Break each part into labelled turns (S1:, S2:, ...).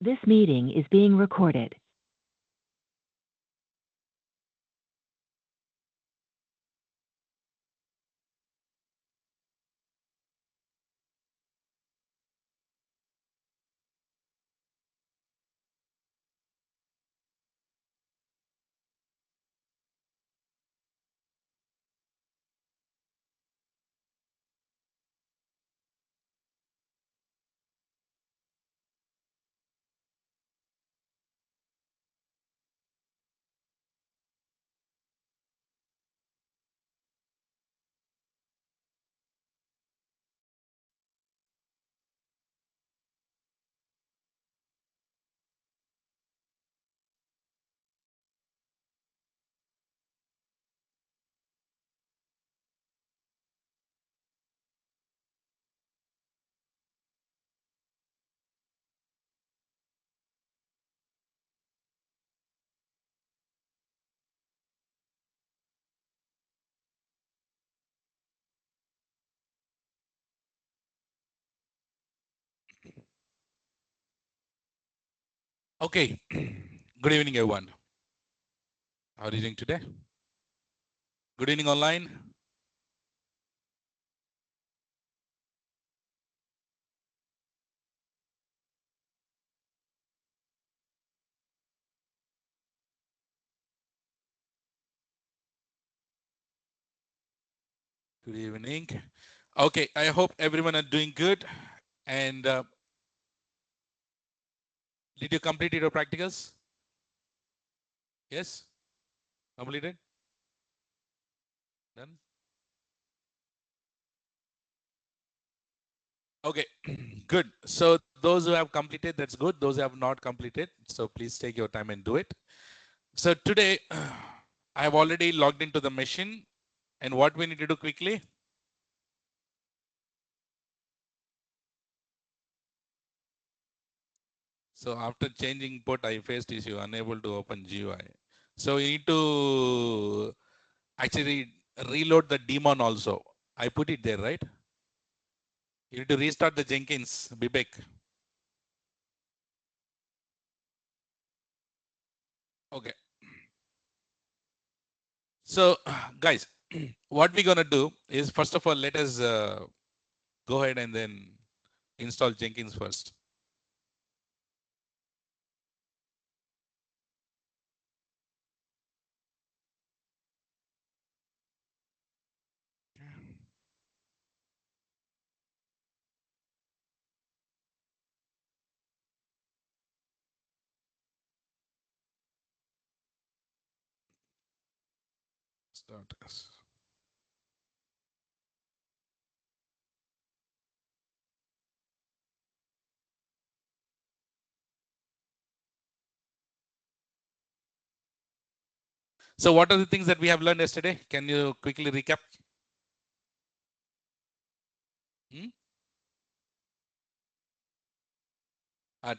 S1: This meeting is being recorded.
S2: Okay, good evening, everyone. How are you doing today? Good evening, online. Good evening. Okay, I hope everyone are doing good. And did you complete your practicals? Yes? Completed? Done? Okay, good. So those who have completed, that's good. Those who have not completed, so please take your time and do it. So today, I have already logged into the machine. And what we need to do quickly? So after changing port, I faced issue, unable to open GUI. So you need to actually reload the daemon also. I put it there, right? You need to restart the Jenkins, Bibek. Okay. So guys, what we're going to do is, first of all, let us go ahead and then install Jenkins first. Start. So what are the things that we have learned yesterday? Can you quickly recap? Hmm?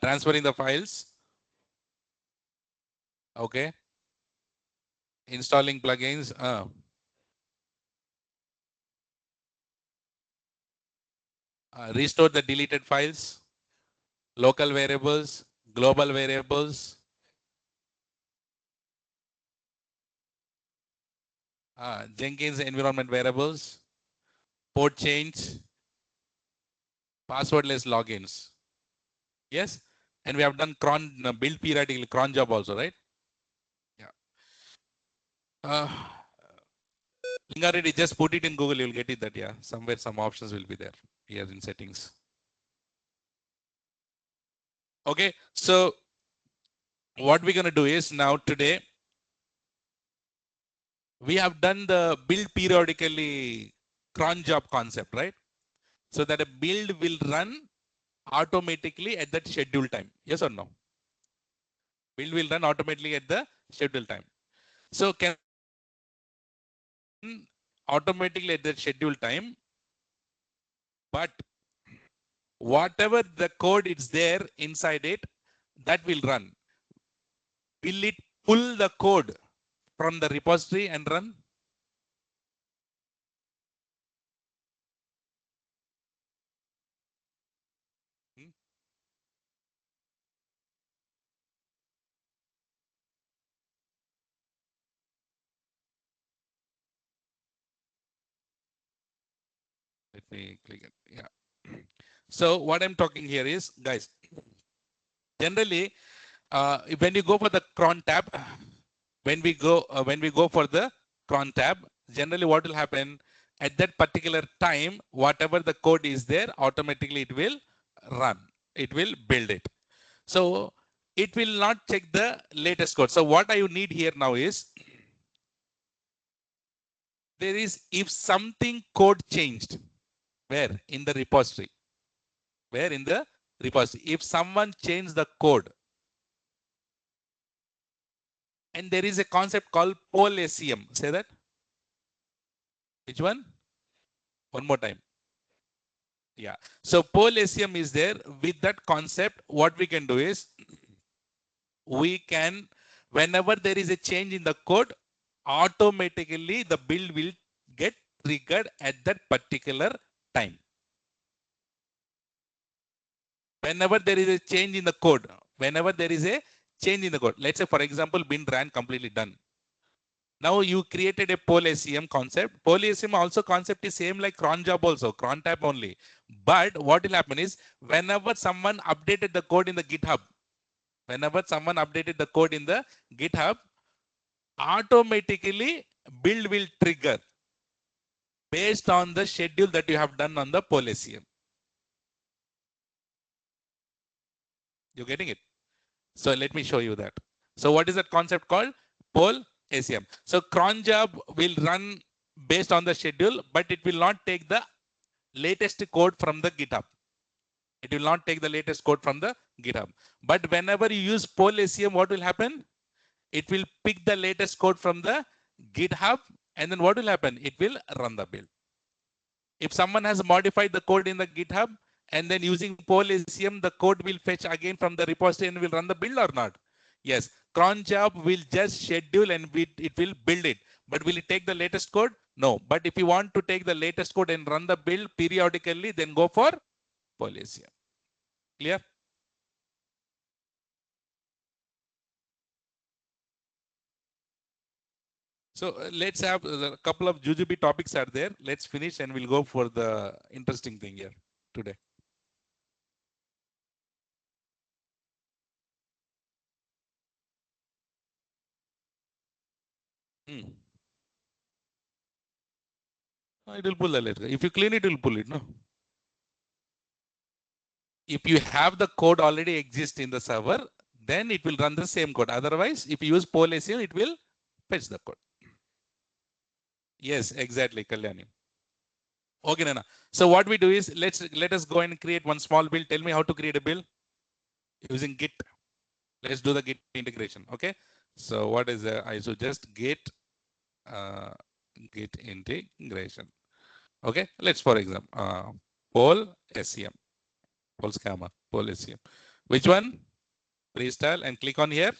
S2: Transferring the files. Okay. Installing plugins. Restore the deleted files. Local variables. Global variables. Jenkins environment variables. Port change. Passwordless logins. Yes. And we have done cron build periodically cron job also, right? Yeah. Lingareddy, just put it in Google, you'll get it that, yeah. Somewhere some options will be there here in settings. Okay, so what we're gonna do is now today, we have done the build periodically cron job concept, right? So that a build will run automatically at that scheduled time. Yes or no? Build will run automatically at the scheduled time. So can automatically at the scheduled time, but whatever the code is there inside it, that will run. Will it pull the code from the repository and run? me click it. Yeah. So what I'm talking here is, guys, generally, when you go for the cron tab, when we go for the cron tab, generally what will happen at that particular time, whatever the code is there, automatically it will run. It will build it. So it will not check the latest code. So what I need here now is, there is, if something code changed, where in the repository, if someone changed the code, and there is a concept called pollscm. Say that. Which one? One more time. Yeah. So pollscm is there. With that concept, what we can do is, we can, whenever there is a change in the code, automatically the build will get triggered at that particular time. Whenever there is a change in the code, let's say, for example, bin ran completely done. Now you created a pollscm concept. Pollscm also concept is same like cron job also, cron tab only. But what will happen is, whenever someone updated the code in the GitHub, automatically build will trigger based on the schedule that you have done on the pollscm. You getting it? So let me show you that. So what is that concept called? Pollscm. So cron job will run based on the schedule, but it will not take the latest code from the GitHub. It will not take the latest code from the GitHub. But whenever you use pollscm, what will happen? It will pick the latest code from the GitHub, and then what will happen? It will run the build. If someone has modified the code in the GitHub, and then using pollscm, the code will fetch again from the repository and will run the build or not? Yes. Cron job will just schedule and it will build it. But will it take the latest code? No. But if you want to take the latest code and run the build periodically, then go for pollscm. Clear? So let's have a couple of jujube topics are there. Let's finish and we'll go for the interesting thing here today. It will pull the later. If you clean it, it will pull it. No. If you have the code already exist in the server, then it will run the same code. Otherwise, if you use pollscm, it will fetch the code. Yes, exactly, Kalyani. Okay, Nana. So what we do is, let us go and create one small build. Tell me how to create a build using Git. Let's do the Git integration. Okay. So what is I should just Git integration. Okay. Let's, for example, pollscm. pollscm. Which one? Freestyle, and click on here.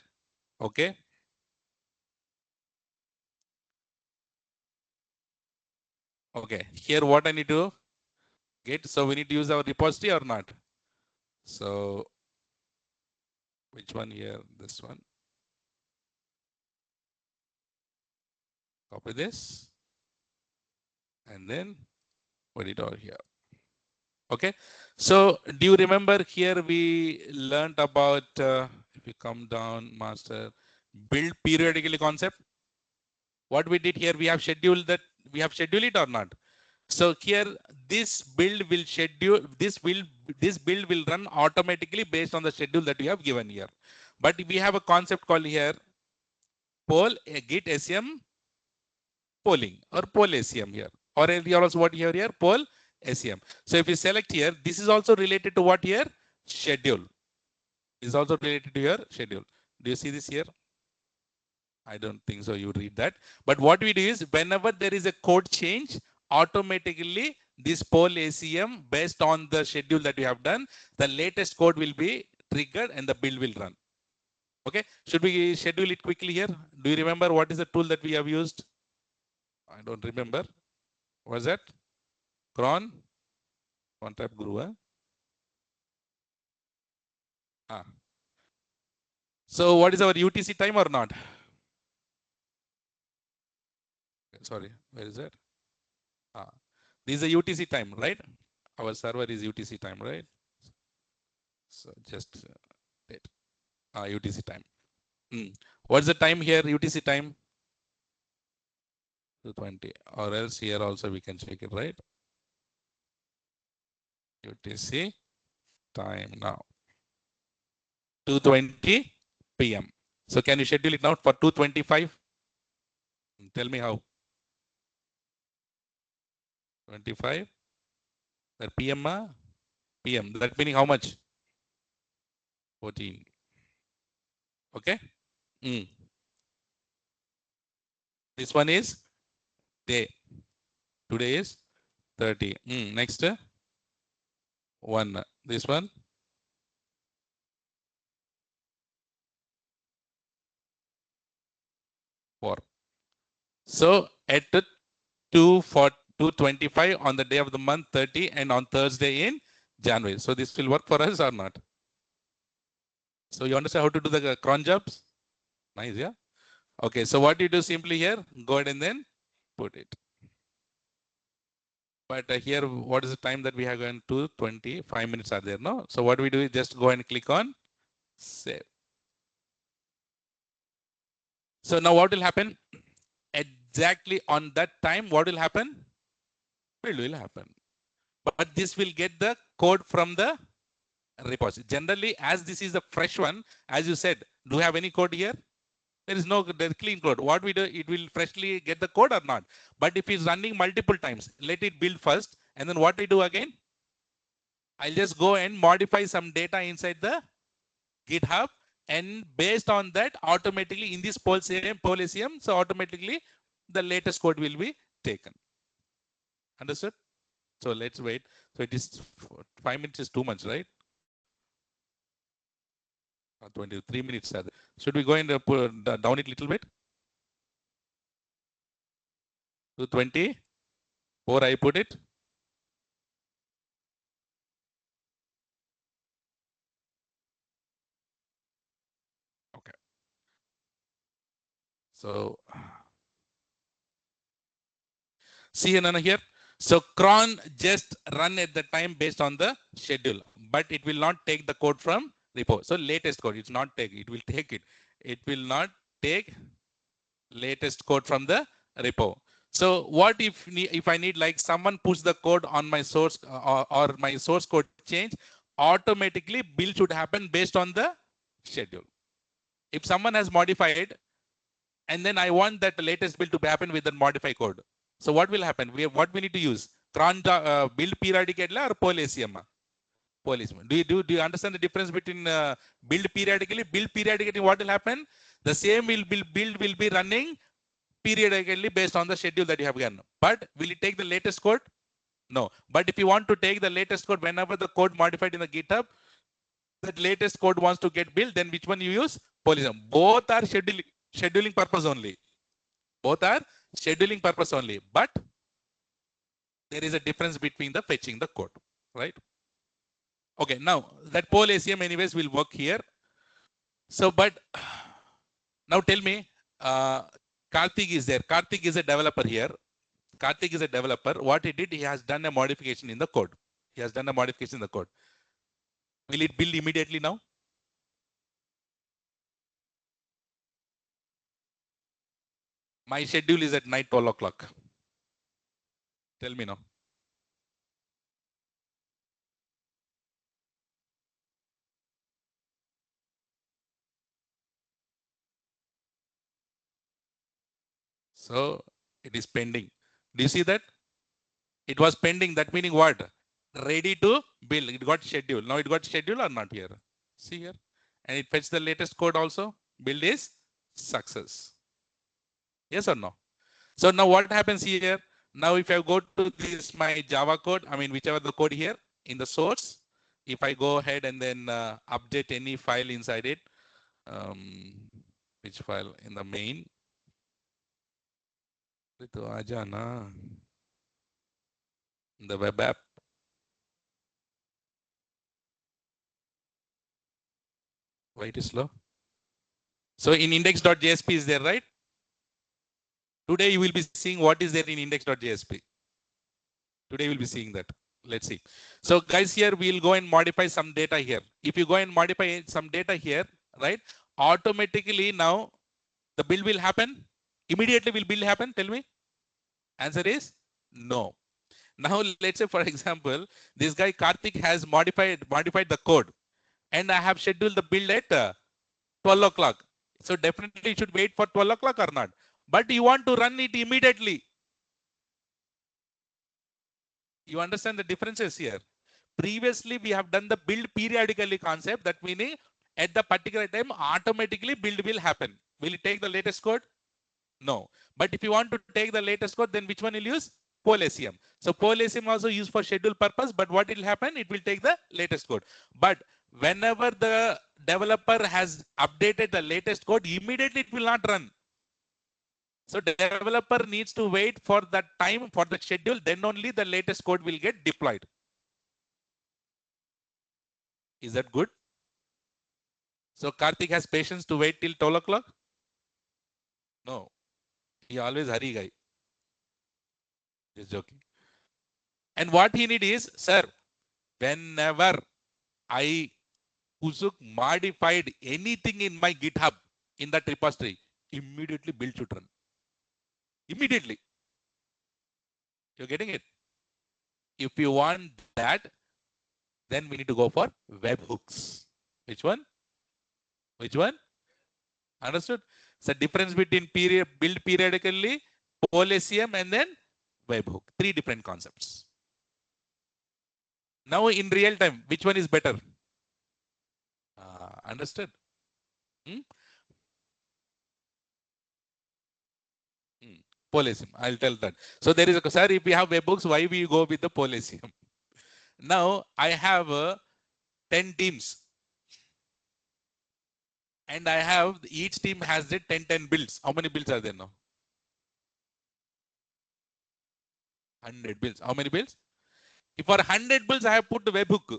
S2: Okay. Okay. Here, what I need to get. So we need to use our repository or not? So which one here? This one. Copy this. And then put it over here. Okay. So do you remember here we learned about, if you come down, master, build periodically concept? What we did here, we have scheduled it or not? So here, this build will run automatically based on the schedule that we have given here. But we have a concept called here git scm polling or pollscm here. Or else what here pollscm. So if you select here, this is also related to what here? Schedule. Is also related to your schedule. Do you see this here? I don't think so. You read that. But what we do is, whenever there is a code change, automatically this pollscm, based on the schedule that you have done, the latest code will be triggered and the build will run. Okay. Should we schedule it quickly here? Do you remember what is the tool that we have used? I don't remember. What was that? Cron? Contract Guru. So what is our UTC time or not? Sorry, where is that? This is a UTC time, right? Our server is UTC time, right? So just wait. UTC time. What's the time here? UTC time? 2:20. Or else here also we can check it, right? UTC time now. 2:20 p.m. So can you schedule it now for 2:25? Tell me how. 25. That PM, PM. That meaning how much? 14. Okay. This one is day. Today is 30. Next, 1. This one, 4. So at 2:25 on the day of the month 30 and on Thursday in January. So this will work for us or not? So you understand how to do the cron jobs? Nice, yeah. Okay, so what you do simply here, go ahead and then put it. But here, what is the time that we have gone to? 25 minutes are there, no? So what we do is just go and click on save. So now what will happen? Exactly on that time, what will happen? Build will happen. But this will get the code from the repository. Generally, as this is the fresh one, as you said, do you have any code here? There is no clean code. What we do, it will freshly get the code or not. But if it's running multiple times, let it build first. And then what we do again? I'll just go and modify some data inside the GitHub. And based on that, automatically in this pollscm, so automatically the latest code will be taken. Understood? So let's wait. So it is 5 minutes is too much, right? 23 minutes. Should we go and put down it a little bit? To 24, I put it. Okay. So see Nana here. So cron just run at the time based on the schedule, but it will not take the code from repo. So latest code, it's not take, it will take it. It will not take latest code from the repo. So what if I need like someone push the code on my source or my source code change, automatically build should happen based on the schedule. If someone has modified and then I want that latest build to happen with the modify code. So what will happen? What we need to use? Cron build periodically or pollscm? Pollscm. Do you understand the difference between build periodically? Build periodically, what will happen? The same build will be running periodically based on the schedule that you have given. But will it take the latest code? No. But if you want to take the latest code whenever the code modified in the GitHub, that latest code wants to get built, then which one you use? Pollscm. Both are scheduling purpose only. Both are scheduling purpose only, but there is a difference between the fetching the code, right? Okay, now that pollscm anyways will work here. So, but now tell me, Karthik is there. Karthik is a developer here. Karthik is a developer. What he did, he has done a modification in the code. He has done a modification in the code. Will it build immediately now? My schedule is at night 12 o'clock. Tell me now. So it is pending. Do you see that? It was pending. That meaning what? Ready to build. It got scheduled. Now it got scheduled or not here? See here. And it fetched the latest code also. Build is success. Yes or no? So now what happens here? Now if I go to this my Java code, I mean whichever the code here in the source, if I go ahead and then update any file inside it, which file in the main? The web app. Why it is slow? So in index.jsp is there, right? Today you will be seeing what is there in index.jsp. Today we'll be seeing that. Let's see. So guys, here we'll go and modify some data here. If you go and modify some data here, right? Automatically now the build will happen. Immediately will build happen? Tell me. Answer is no. Now let's say for example, this guy Karthik has modified the code, and I have scheduled the build at 12 o'clock. So definitely you should wait for 12 o'clock or not. But you want to run it immediately. You understand the differences here. Previously, we have done the build periodically concept. That meaning at the particular time, automatically build will happen. Will it take the latest code? No. But if you want to take the latest code, then which one will use? pollscm. So pollscm also used for schedule purpose. But what will happen? It will take the latest code. But whenever the developer has updated the latest code, immediately it will not run. So the developer needs to wait for that time for the schedule. Then only the latest code will get deployed. Is that good? So Karthik has patience to wait till 12 o'clock? No. He always hurry guy. Just joking. And what he need is, sir, whenever I Usuk modified anything in my GitHub in that repository, immediately build should run. Immediately. You're getting it? If you want that, then we need to go for webhooks. Which one? Which one? Understood? So difference between build periodically, pollscm, and then webhook. Three different concepts. Now in real time, which one is better? Understood? Hmm? Pollscm. I'll tell that. So there is a, sir, if we have webhooks, why we go with the pollscm? Now I have 10 teams. And I have, each team has the 10 builds. How many builds are there now? 100 builds. How many builds? If for 100 builds, I have put the webhook.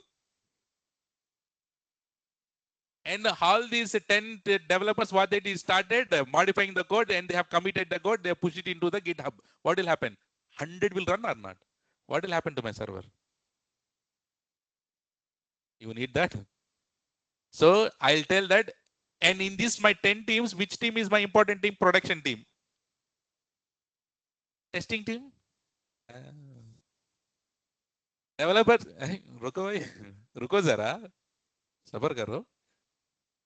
S2: And all these 10 developers, what they did, started modifying the code, and they have committed the code, they have pushed it into the GitHub. What will happen? 100 will run or not? What will happen to my server? You need that. So I'll tell that. And in this, my 10 teams, which team is my important team? Production team. Testing team. Developers. रुको जरा, सबर करो.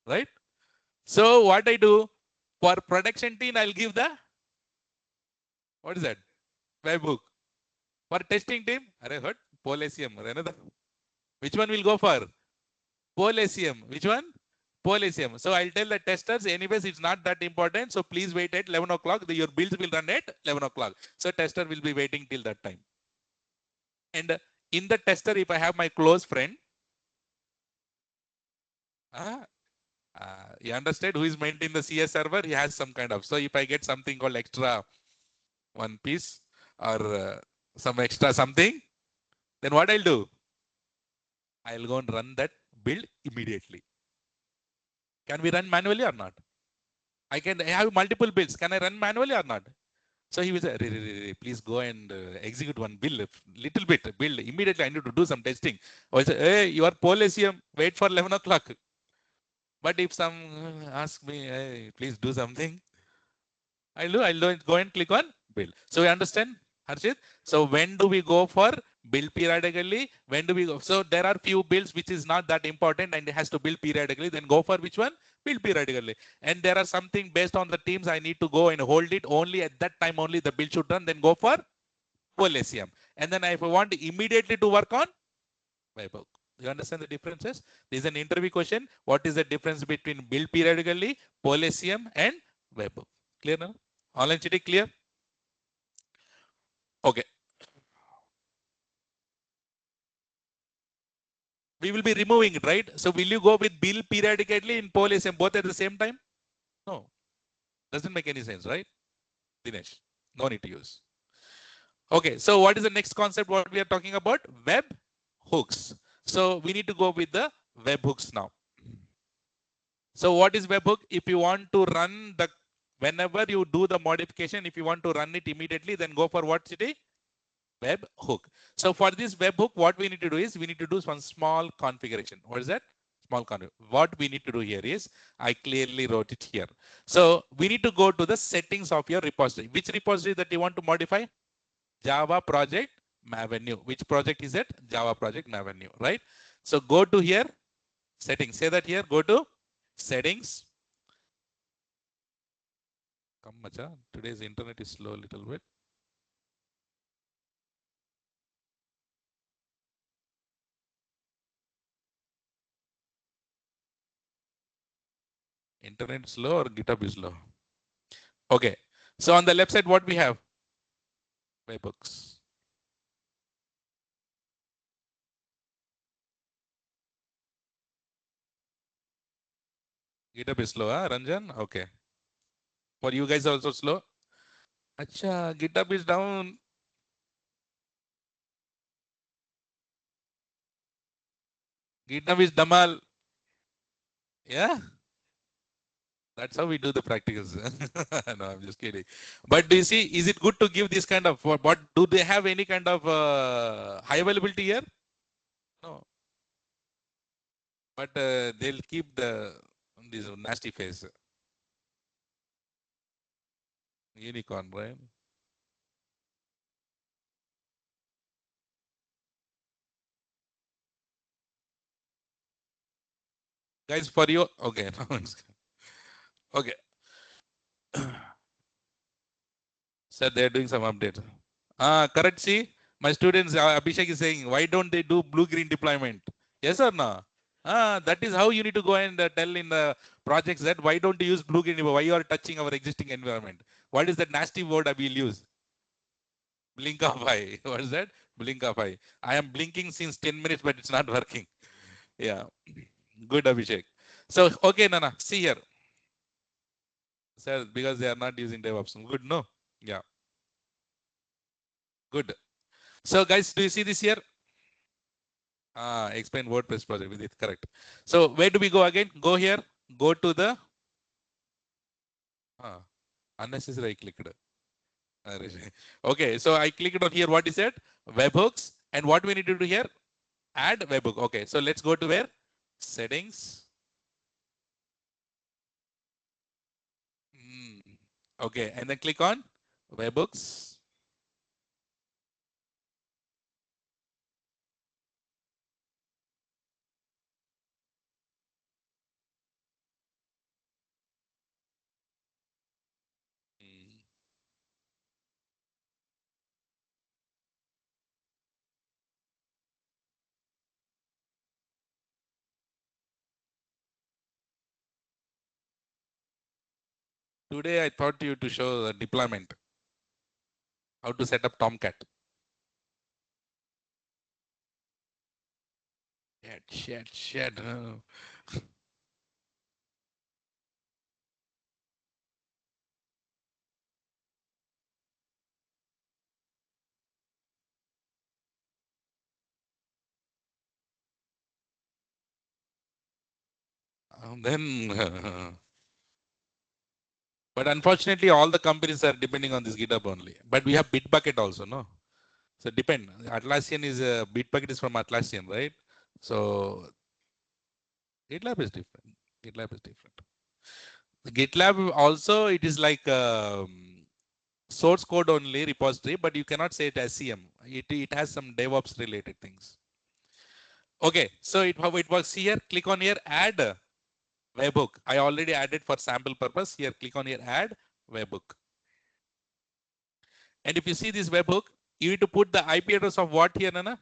S2: Right? So what I do for production team, I'll give the, what is that? Webhook. For testing team, pollscm. Which one will go for? Pollscm. Which one? Pollscm. So I'll tell the testers, anyways, it's not that important. So please wait at 11 o'clock. Your builds will run at 11 o'clock. So tester will be waiting till that time. And in the tester, if I have my close friend, you understand who is maintaining the CS server? He has some kind of. So if I get something called extra one piece or some extra something, then what I'll do? I'll go and run that build immediately. Can we run manually or not? I have multiple builds. Can I run manually or not? So he will say, please go and execute one build, little bit build immediately. I need to do some testing. Or I say, hey, you are pollscm, wait for 11 o'clock. But if some ask me, hey, please do something, I'll go and click on build. So we understand, Harshit? So when do we go for build periodically? When do we go? So there are few builds which is not that important and it has to build periodically. Then go for which one? Build periodically. And there are something based on the teams I need to go and hold it only at that time only the build should run. Then go for pollscm. And then if I want immediately to work on webhook. You understand the differences? This is an interview question. What is the difference between build periodically, pollscm, and webhook? Clear now? Online cheating clear? Okay. We will be removing it, right? So will you go with build periodically in pollscm both at the same time? No. Doesn't make any sense, right? Dinesh, no need to use. Okay, so what is the next concept what we are talking about? Web hooks. So we need to go with the web hooks now. So what is webhook? If you want to run the, whenever you do the modification, if you want to run it immediately, then go for what city? webhook. So for this webhook, what we need to do is we need to do one small configuration. What is that? Small configuration. What we need to do here is I clearly wrote it here. So we need to go to the settings of your repository. Which repository that you want to modify? Java project Mavenue. Which project is it? Java project Mavenue, right? So go to here, settings. Say that here. Go to settings. Come, macha. Today's internet is slow a little bit. Internet slow or GitHub is slow? Okay. So on the left side, what we have? Webhooks. GitHub is slow, huh, Ranjan? Okay. For you guys also slow? Acha, GitHub is down. GitHub is Damal. Yeah. That's how we do the practicals. No, I'm just kidding. But do you see, is it good to give this kind of, what do they have any kind of high availability here? No. But they'll keep this nasty face. Unicorn, right? Guys, for you, okay. Okay. So they're doing some updates. Correct. See, my students, Abhishek is saying, why don't they do blue-green deployment? Yes or no? That is how you need to go and tell in the projects that why don't you use blue-green? Why you are touching our existing environment? What is that nasty word I will use? Blink of eye. What is that? Blink of eye. I am blinking since 10 minutes, but it's not working. Yeah. Good, Abhishek. So, okay, Nana, see here. Sir, because they are not using DevOps. Good, no? Yeah. Good. So, guys, do you see this here? Explain WordPress project with it. Correct. So where do we go again? Go here. Go to the unnecessary. I clicked. Okay. So I clicked on here. What is it? Webhooks. And what we need to do here? Add webhook. Okay. So let's go to where? Settings. Okay. And then click on webhooks. Today I thought you to show the deployment. How to set up Tomcat. Shit. Then but unfortunately, all the companies are depending on this GitHub only. But we have Bitbucket also, no? So depend. Atlassian is Bitbucket is from Atlassian, right? So GitLab is different. GitLab is different. GitLab also it is like source code only repository, but you cannot say it as CM. It has some DevOps related things. Okay, so how it works here. Click on here, add webhook. I already added for sample purpose. Here, click on here, add webhook. And if you see this webhook, you need to put the IP address of what here, Nana?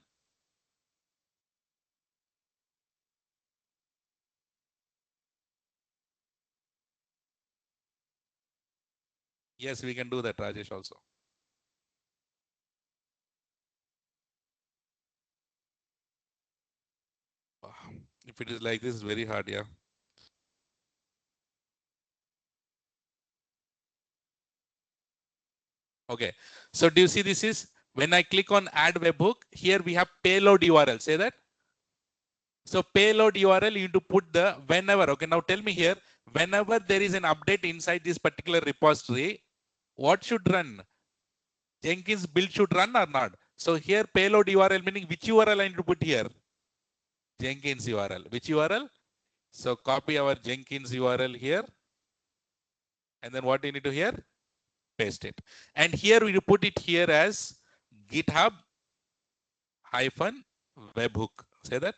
S2: Yes, we can do that, Rajesh, also. If it is like this, it's very hard, yeah. Okay, so do you see this is, when I click on add webhook, here we have payload URL, say that. So payload URL, you need to put the whenever, okay, now tell me here, whenever there is an update inside this particular repository, what should run? Jenkins build should run or not? So here payload URL meaning which URL I need to put here? Jenkins URL. Which URL? So copy our Jenkins URL here. And then what you need to here? Paste it. And here we put it here as GitHub hyphen webhook. Say that.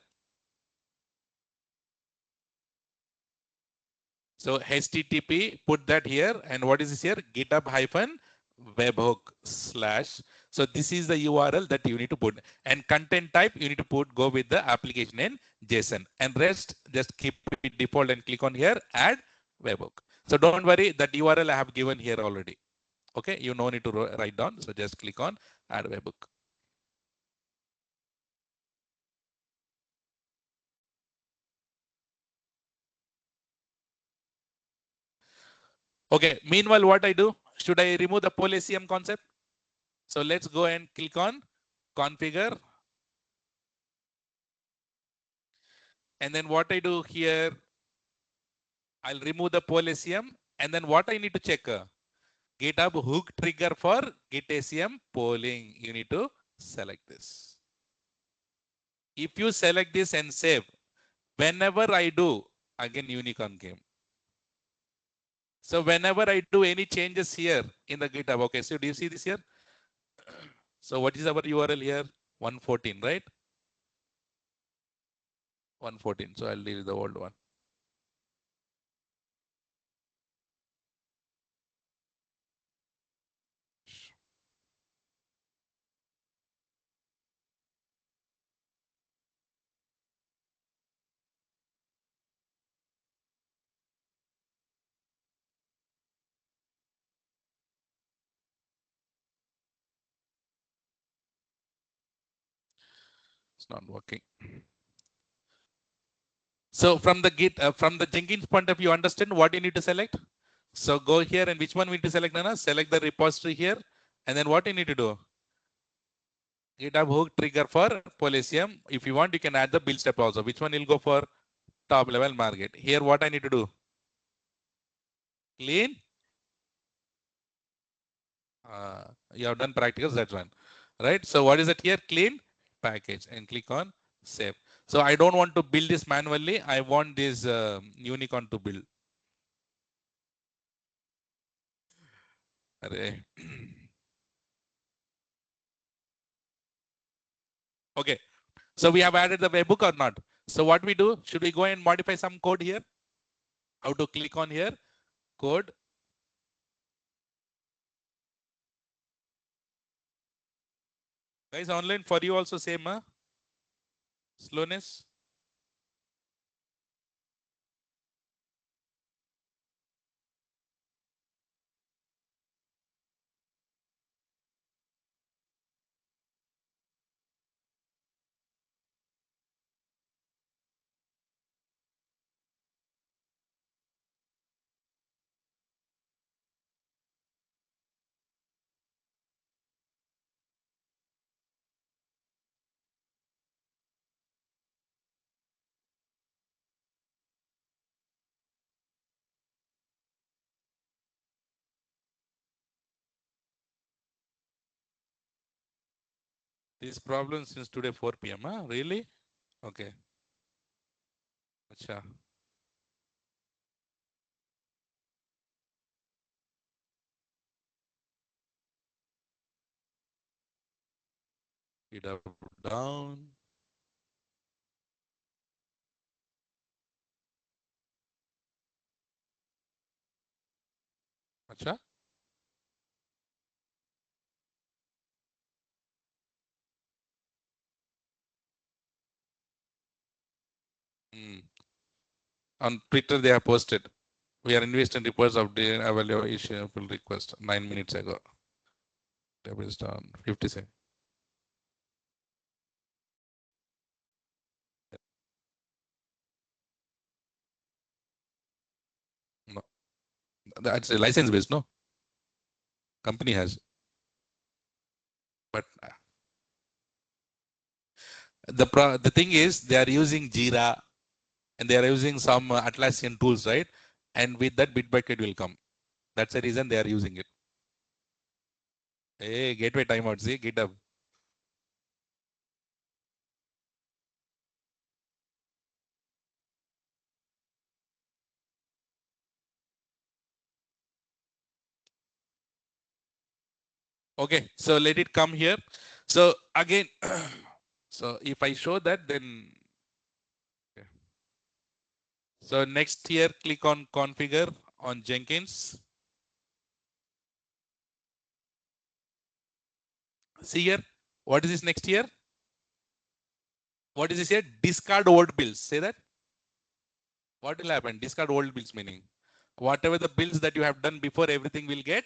S2: So HTTP, put that here. And what is this here? GitHub hyphen webhook slash. So this is the URL that you need to put. And content type, you need to put, go with the application in JSON. And rest, just keep it default and click on here, add webhook. So don't worry, that URL I have given here already. Okay, you no need to write down. So just click on add webhook. Okay, meanwhile, what I do? Should I remove the pollscm concept? So let's go and click on configure. And then what I do here, I'll remove the pollscm. And then what I need to check? GitHub hook trigger for GitACM polling. You need to select this. If you select this and save, whenever I do, again unicorn came. So whenever I do any changes here in the GitHub, okay, so do you see this here? So what is our URL here? 114, right? 114. So I'll leave the old one. It's not working. So from the from the Jenkins point of view, understand what you need to select. So go here and which one we need to select, Nana? Select the repository here. And then what you need to do? GitHub hook trigger for pollscm. If you want, you can add the build step also. Which one will go for top level market? Here, what I need to do? Clean. You have done practicals, that's one. Right? So what is it here? Clean package and click on save. So I don't want to build this manually. I want this unicorn to build. Okay. So we have added the webhook or not? So what we do? Should we go and modify some code here? How to click on here? Code. Guys, online for you also same, huh? Slowness. This problem since today 4 p.m. Huh? Really? Okay. Acha. It up down. Acha. On Twitter, they have posted. We are investing reports of the evaluation pull request 9 minutes ago. Table is down 50 seconds. No, that's a license based, no? Company has. But the thing is, they are using Jira and they are using some Atlassian tools, right? And with that, Bitbucket will come. That's the reason they are using it. Hey, gateway timeout, see, GitHub. Okay, so let it come here. So again, so if I show that, then okay. So next here, click on configure on Jenkins. See here, what is this next here? What is this here? Discard old bills. Say that. What will happen? Discard old bills meaning whatever the bills that you have done before, everything will get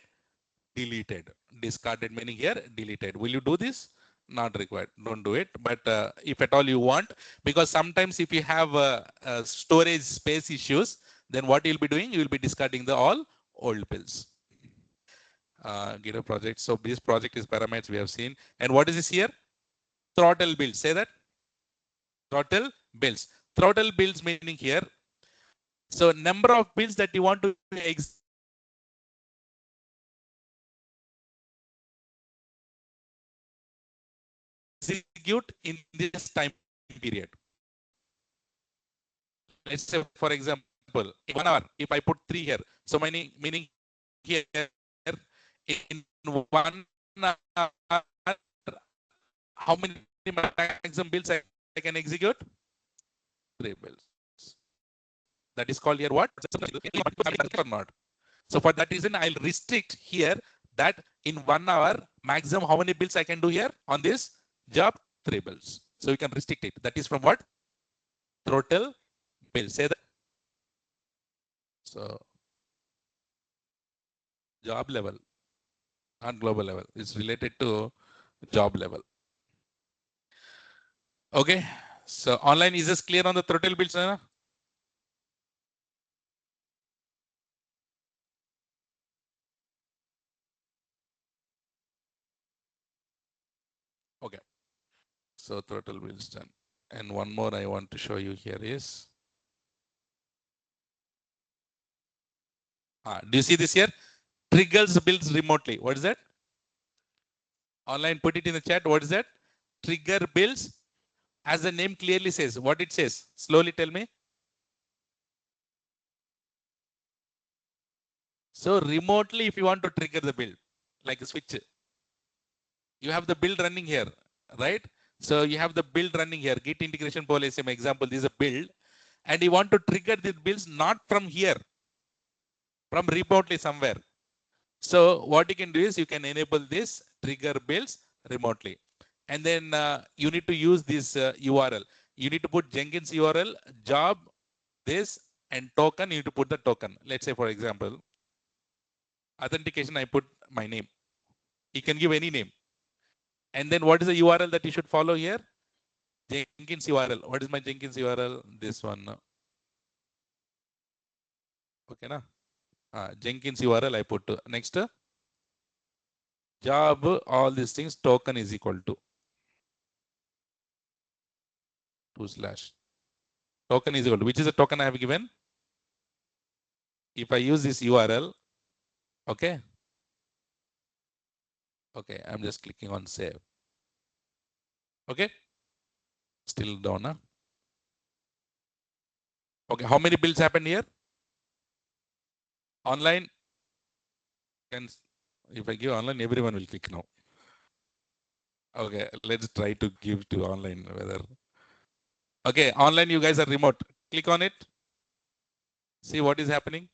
S2: deleted. Discarded meaning here deleted. Will you do this? Not required. Don't do it. But if at all you want, because sometimes if you have storage space issues, then what you'll be doing? You will be discarding the all old bills. Get a project. So this project is pyramids we have seen. And what is this here? Throttle builds. Say that. Throttle builds. Throttle builds meaning here. So number of builds that you want to execute in this time period. Let's say, for example, in 1 hour, if I put 3 here, so meaning here in 1 hour, how many maximum builds I can execute? 3 builds. That is called here what? Or not. So for that reason, I'll restrict here that in 1 hour, maximum how many builds I can do here on this job? 3 builds. So you can restrict it. That is from what? Throttle build. Say that. So job level, not global level. It's related to job level. Okay. So online, is this clear on the throttle builds? Okay. So throttle builds done. And one more I want to show you here is, do you see this here? Triggers builds remotely. What is that? Online, put it in the chat. What is that? Trigger builds, as the name clearly says. What it says? Slowly tell me. So remotely, if you want to trigger the build, like a switch, you have the build running here, right? So you have the build running here. Git integration pollscm example. This is a build, and you want to trigger the builds not from here, from remotely somewhere. So what you can do is you can enable this trigger builds remotely. And then you need to use this URL. You need to put Jenkins URL, job, this, and token. You need to put the token. Let's say, for example, authentication, I put my name. You can give any name. And then what is the URL that you should follow here? Jenkins URL. What is my Jenkins URL? This one. Okay, na? Jenkins URL I put. Next, job, all these things, token is equal to 2/ token is equal to, which is the token I have given. If I use this URL, okay. Okay, I'm just clicking on save. Okay. Still down. Huh? Okay, how many builds happened here? Online. Can, if I give online, everyone will click now. Okay, let's try to give to online whether. Okay, online, you guys are remote. Click on it. See what is happening.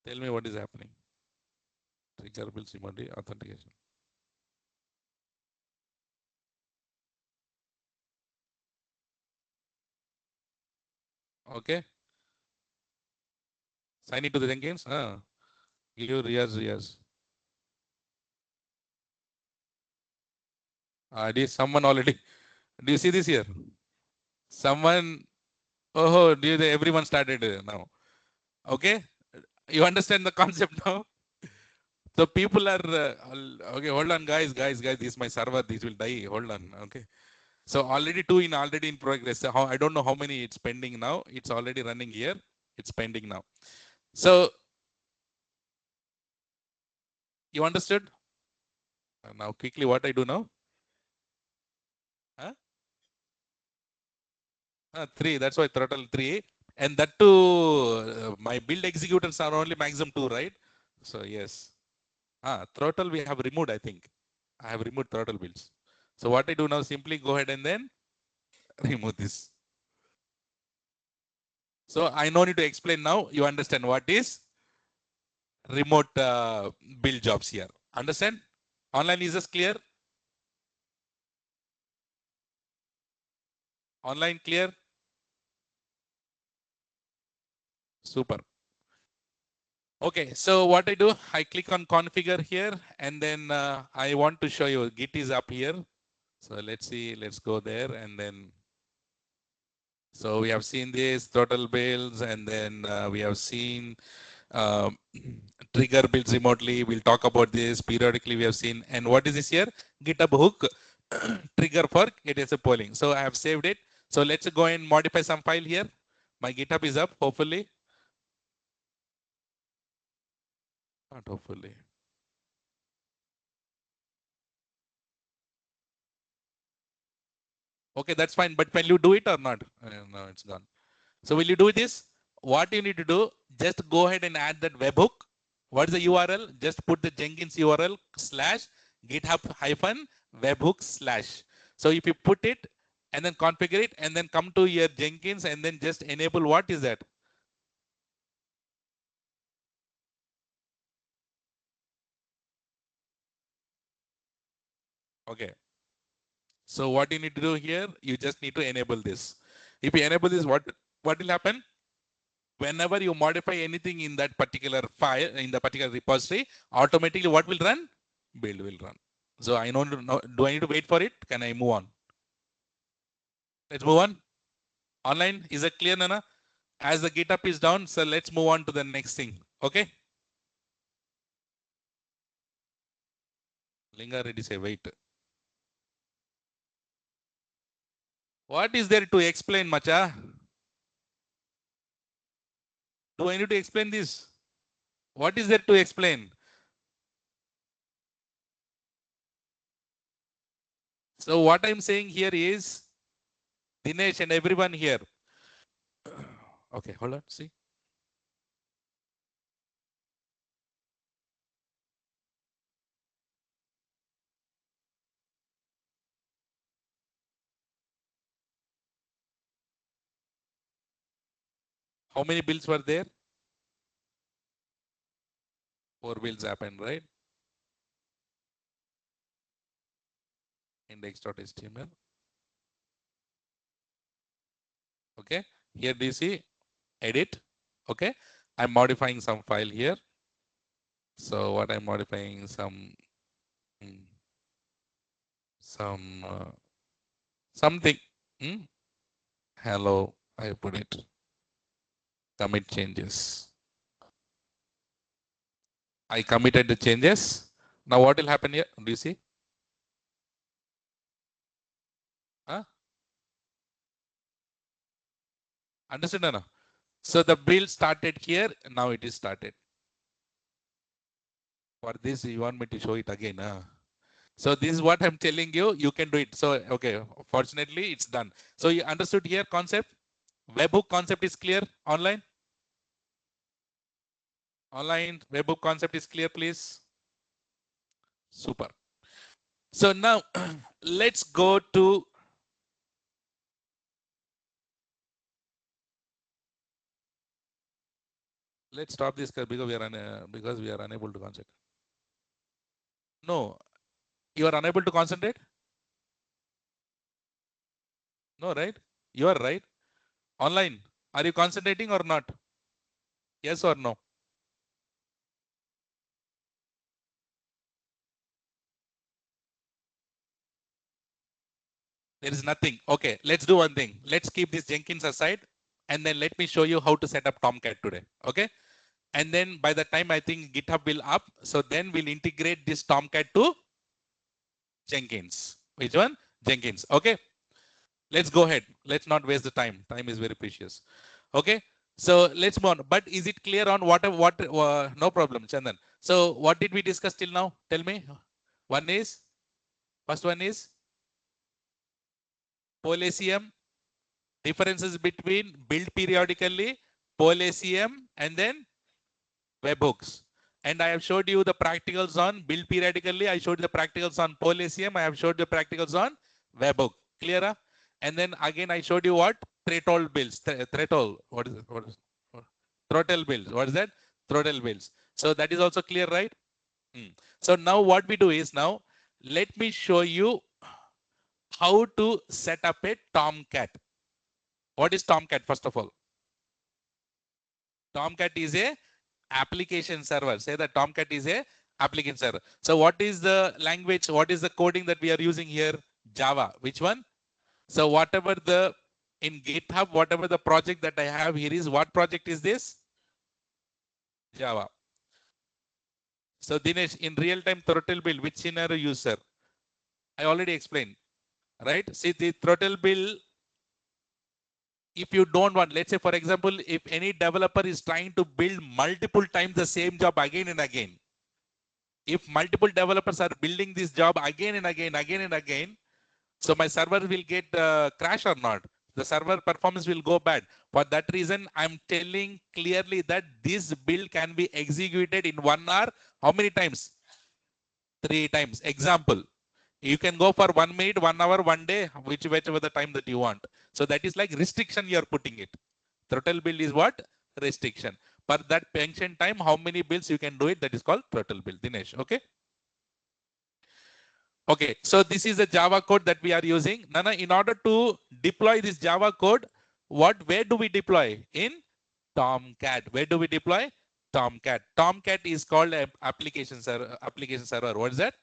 S2: Tell me what is happening. Trigger builds emoji authentication. Okay. Sign into the Jenkins. Give Riaz. Did someone already? Do you see this here? Someone. Oh, everyone started now. Okay. You understand the concept now? So people are okay. Hold on, guys. This is my server. This will die. Hold on. Okay. So already in progress. So I don't know how many it's pending now. It's already running here. It's pending now. So you understood? Now quickly what I do now? Huh? 3. That's why throttle 3. And that too, my build executors are only maximum 2, right? So yes. Throttle we have removed, I think. I have removed throttle builds. So what I do now, simply go ahead and then remove this. So I no need to explain now. You understand what is remote build jobs here. Understand? Online is this clear? Online clear? Super. Okay, so what I do, I click on configure here, and then I want to show you Git is up here. So let's see, let's go there, and then so we have seen this throttle builds, and then we have seen um, trigger builds remotely. We'll talk about this periodically. We have seen, and what is this here? GitHub hook trigger for ATS polling. So I have saved it. So let's go and modify some file here. My GitHub is up, hopefully. Not hopefully. Okay, that's fine. But will you do it or not? No, it's gone. So will you do this? What you need to do, just go ahead and add that webhook. What is the URL? Just put the Jenkins URL / GitHub -webhooks/. So if you put it and then configure it and then come to your Jenkins and then just enable, what is that? Okay. So what you need to do here, you just need to enable this. If you enable this, what will happen? Whenever you modify anything in that particular file, in the particular repository, automatically what will run? Build will run. So I know, do I need to wait for it? Can I move on? Let's move on. Online, is it clear, Nana? As the GitHub is down, so let's move on to the next thing. Okay? Linga ready say wait. What is there to explain, Macha? Do I need to explain this? What is there to explain? So what I'm saying here is, Dinesh and everyone here. Okay, hold on, see. How many builds were there? 4 builds happened, right? Index.html. Okay, here do you see edit? Okay, I'm modifying some file here. So what I'm modifying, something, hello, I put it, commit changes. I committed the changes. Now what will happen here? Do you see? Understand, no? So the build started here. Now it is started. For this, you want me to show it again? So this is what I'm telling you. You can do it. So, okay, fortunately, it's done. So you understood here concept? Webhook concept is clear online? Online webhook concept is clear, please. Super. So now let's go to let's stop this because we are unable to concentrate. No, you are unable to concentrate. No, right? You are right. Online, are you concentrating or not? Yes or no? There is nothing. Okay, let's do one thing. Let's keep this Jenkins aside and then let me show you how to set up Tomcat today. Okay. And then by the time I think GitHub will up, so then we'll integrate this Tomcat to Jenkins. Which one? Jenkins. Okay. Let's go ahead. Let's not waste the time. Time is very precious. Okay. So let's move on. But is it clear on what no problem, Chandan. So what did we discuss till now? Tell me. First one is pollscm, differences between build periodically, pollscm, and then webhooks. And I have showed you the practicals on build periodically. I showed the practicals on pollscm. I have showed the practicals on webhook. Clear? And then again, I showed you what? Threshold builds. Threshold. What is it? What is it? Throttle builds. What is that? Throttle builds. So that is also clear, right? So now what we do is now, let me show you how to set up a Tomcat. What is Tomcat, first of all? Tomcat is a application server. Say that Tomcat is a application server. So what is the language? What is the coding that we are using here? Java. Which one? So whatever the in GitHub, whatever the project that I have here is, what project is this? Java. So Dinesh, in real-time throttle build, which scenario user? I already explained, right? See, the throttle build, if you don't want, let's say, for example, if any developer is trying to build multiple times the same job again and again, if multiple developers are building this job again and again, so my server will get crash or not? The server performance will go bad. For that reason, I'm telling clearly that this build can be executed in 1 hour. How many times? 3 times. Example. You can go for 1 minute, 1 hour, 1 day, whichever the time that you want. So that is like restriction you're putting it. Throttle build is what? Restriction. For that pension time, how many builds you can do it? That is called throttle build. Dinesh, okay? Okay, so this is the Java code that we are using. Nana, in order to deploy this Java code, where do we deploy? In Tomcat. Where do we deploy? Tomcat. Tomcat is called an application server. What is that?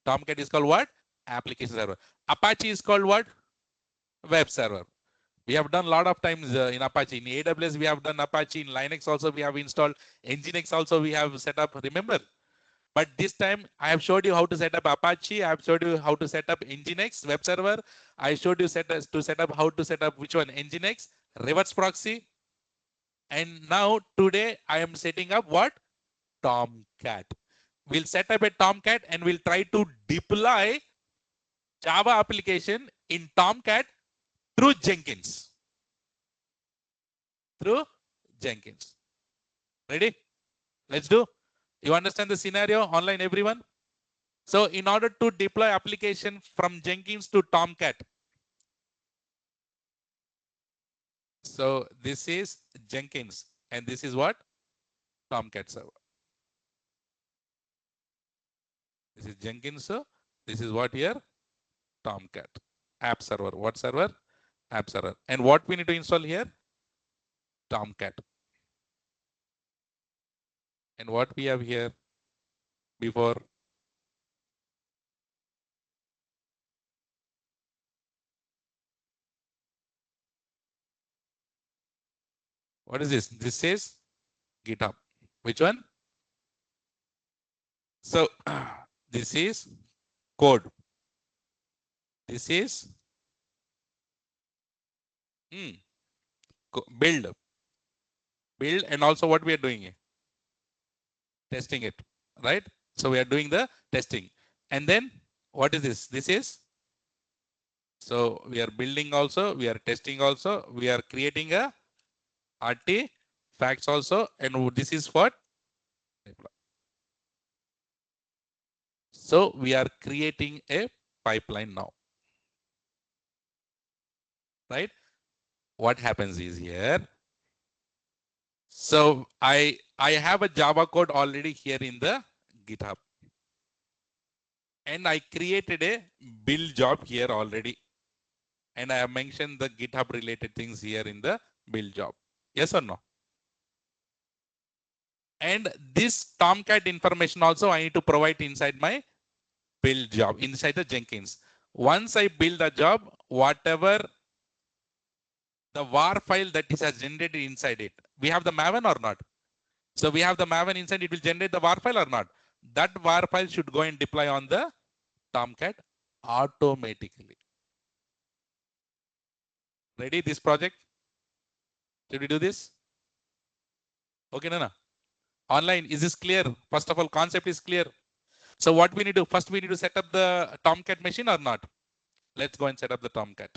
S2: Tomcat is called what? Application server. Apache is called what? Web server. We have done a lot of times in Apache. In AWS, we have done Apache. In Linux also, we have installed. Nginx also, we have set up. Remember? But this time, I have showed you how to set up Apache. I have showed you how to set up Nginx web server. I showed you how to set up which one? Nginx, reverse proxy. And now today, I am setting up what? Tomcat. We'll set up a Tomcat and we'll try to deploy Java application in Tomcat through Jenkins. Through Jenkins. Ready? Let's do. You understand the scenario online, everyone? So in order to deploy application from Jenkins to Tomcat. So this is Jenkins and this is what? Tomcat server. This is Jenkins. So this is what here? Tomcat. App server. What server? App server. And what we need to install here? Tomcat. And what we have here before? What is this? This is GitHub. Which one? So this is code. This is build. Build, and also what we are doing? Testing it, right? So we are doing the testing. And then what is this? This is, so we are building also, we are testing also, we are creating a artifacts also, and this is what? So we are creating a pipeline now, right? What happens is here, so I have a Java code already here in the GitHub, and I created a build job here already, and I have mentioned the GitHub related things here in the build job. Yes or no? And this Tomcat information also I need to provide inside my build job, inside the Jenkins. Once I build a job, whatever the var file that is generated inside it, we have the maven or not? So we have the maven inside, it will generate the var file or not? That var file should go and deploy on the Tomcat automatically. Ready, this project? Should we do this? Okay, Nana. Online, is this clear? First of all, concept is clear. So what we need to first, we need to set up the Tomcat machine or not? Let's go and set up the Tomcat.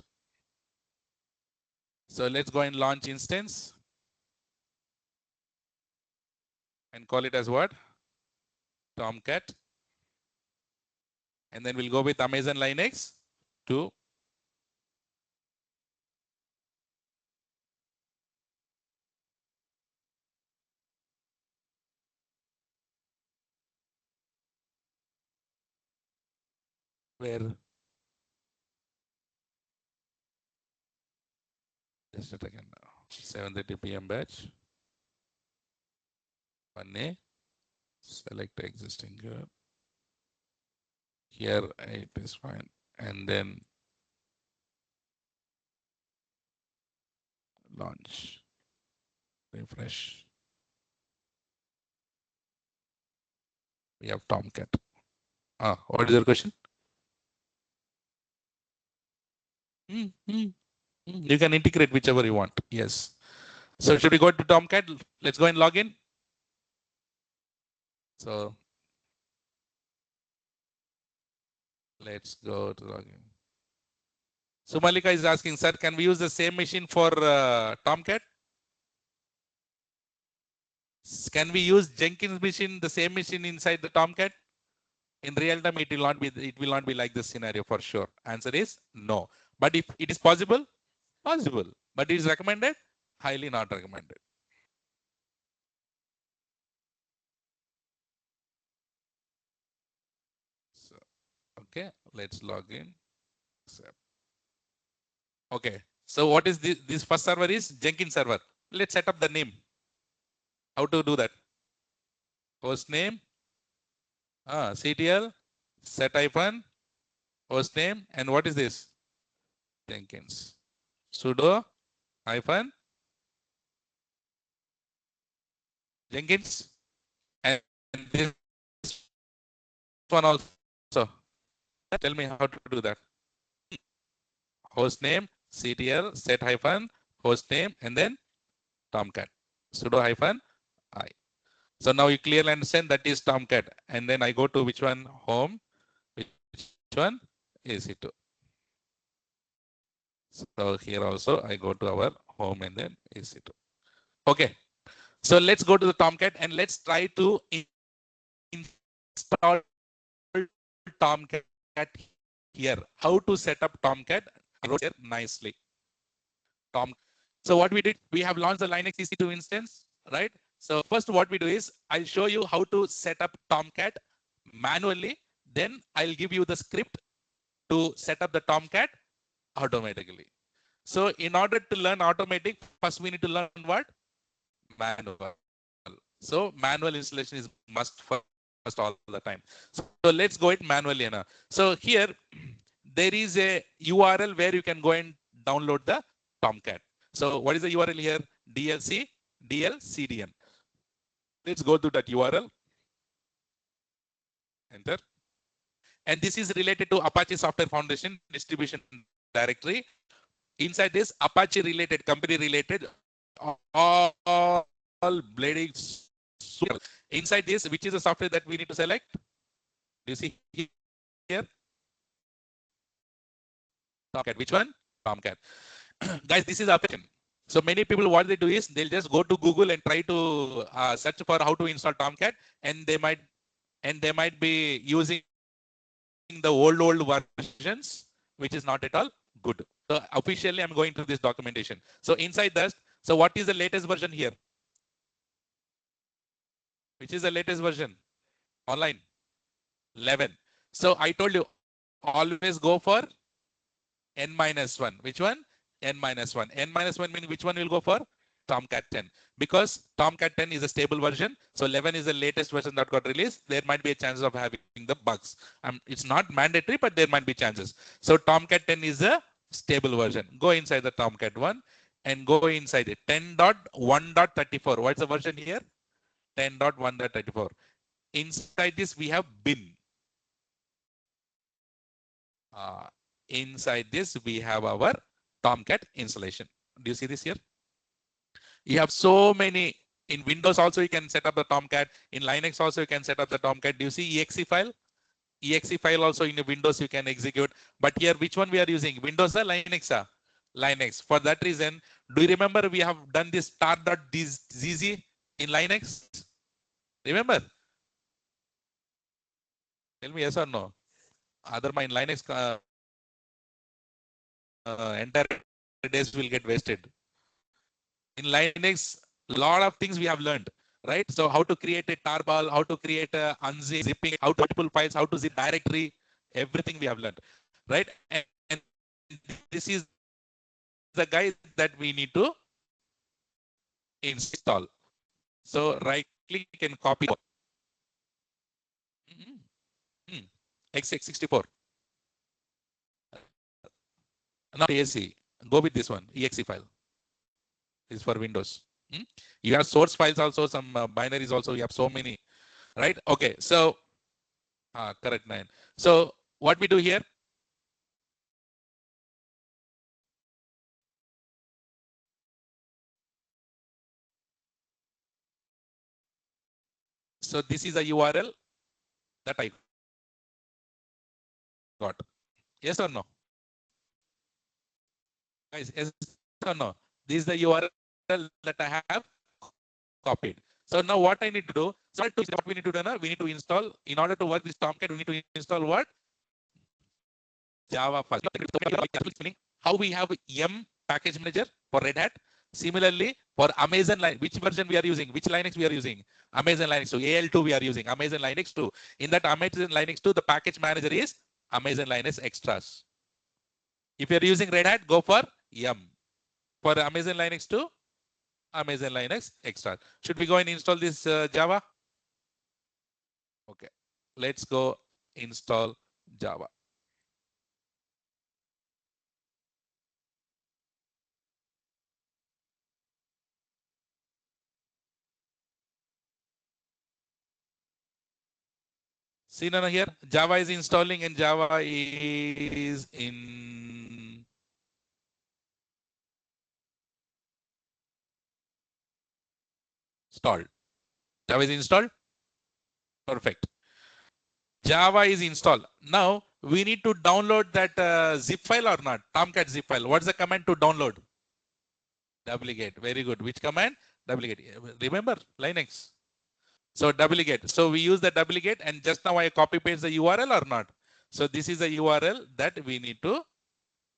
S2: So let's go and launch instance and call it as what? Tomcat. And then we'll go with Amazon Linux 2. Where? Just a second now. 7:30 p.m. batch. 1A. Select existing here. Here it is fine. And then launch. Refresh. We have Tomcat. What is your question? You can integrate whichever you want. Yes. So should we go to Tomcat? Let's go and log in. So let's go to login. So Malika is asking, sir, can we use the same machine for Tomcat? Can we use Jenkins machine, the same machine inside the Tomcat? In real time, it will not be like this scenario for sure. Answer is no. But if it is possible, possible. But it is recommended, highly not recommended. So, okay, let's log in. Okay, so what is this? This first server is Jenkins server. Let's set up the name. How to do that? Host name, CTL, set hyphen, host name, and what is this? Jenkins. Sudo hyphen Jenkins, and this one also. Tell me how to do that. Host name, CTL, set hyphen, host name, and then Tomcat. Sudo hyphen I. So now you clearly understand that is Tomcat. And then I go to which one? Home. Which one? EC2. So here also I go to our home and then EC2. Okay. So let's go to the Tomcat and let's try to install Tomcat here. How to set up Tomcat? I wrote here nicely. So what we did, we have launched the Linux EC2 instance, right? So first what we do is I'll show you how to set up Tomcat manually. Then I'll give you the script to set up the Tomcat automatically. So in order to learn automatic, first we need to learn what? Manual. So manual installation is must first all the time. So let's go it manually now. So here there is a URL where you can go and download the Tomcat. So what is the URL here? DLCDN. Let's go to that URL. Enter. And this is related to Apache Software Foundation distribution directory. Inside this Apache related, company related, all bleeding. Inside this, which is the software that we need to select? Do you see here? Tomcat. Which one? Tomcat. Guys, this is Apache. So many people, what they do is they'll just go to Google and try to search for how to install Tomcat, and they might be using the old versions, which is not at all good. So officially, I'm going to this documentation. So inside that, so what is the latest version here? Which is the latest version? Online 11. So I told you always go for N-1. Which one? N-1. N-1 means which one will go for? Tomcat 10. Because Tomcat 10 is a stable version. So 11 is the latest version that got released. There might be a chance of having the bugs. It's not mandatory, but there might be chances. So Tomcat 10 is a stable version. Go inside the Tomcat 1 and go inside it. 10.1.34. What's the version here? 10.1.34. Inside this, we have bin. Inside this, we have our Tomcat installation. Do you see this here? You have so many. In Windows also, you can set up the Tomcat. In Linux also, you can set up the Tomcat. Do you see exe file? exe file also in Windows you can execute. But here, which one we are using? Windows or Linux? Linux. For that reason, do you remember we have done this star.zz in Linux? Remember? Tell me yes or no. Other my Linux entire days will get wasted. In Linux, lot of things we have learned, right? So how to create a tarball, how to create a unzip, zipping, how to multiple files, how to zip directory, everything we have learned, right? And this is the guide that we need to install. So right click and copy. X64. Not ASC. Go with this one, exe file. This is for Windows. You have source files also, some binaries also. You have so many, right? Okay, so correct 9. So what we do here? So this is a URL that I got. Yes or no? Guys, yes or no? This is the URL that I have copied. So now what I need to do, so what we need to do now, we need to install, in order to work this Tomcat, we need to install what? Java first. How we have M package manager for Red Hat. Similarly, for Amazon Linux, which version we are using, which Linux we are using? Amazon Linux 2, AL2 we are using, Amazon Linux 2. In that Amazon Linux 2, the package manager is Amazon Linux Extras. If you're using Red Hat, go for M. For Amazon Linux 2, Amazon Linux Extras. Should we go and install this Java? Okay, let's go install Java. See now here, Java is installing and Java is installed. Java is installed. Perfect. Java is installed. Now we need to download that zip file or not? Tomcat zip file. What's the command to download? Duplicate. Very good. Which command? Duplicate. Remember Linux. So duplicate. So we use the duplicate, and just now I copy paste the URL or not? So this is a URL that we need to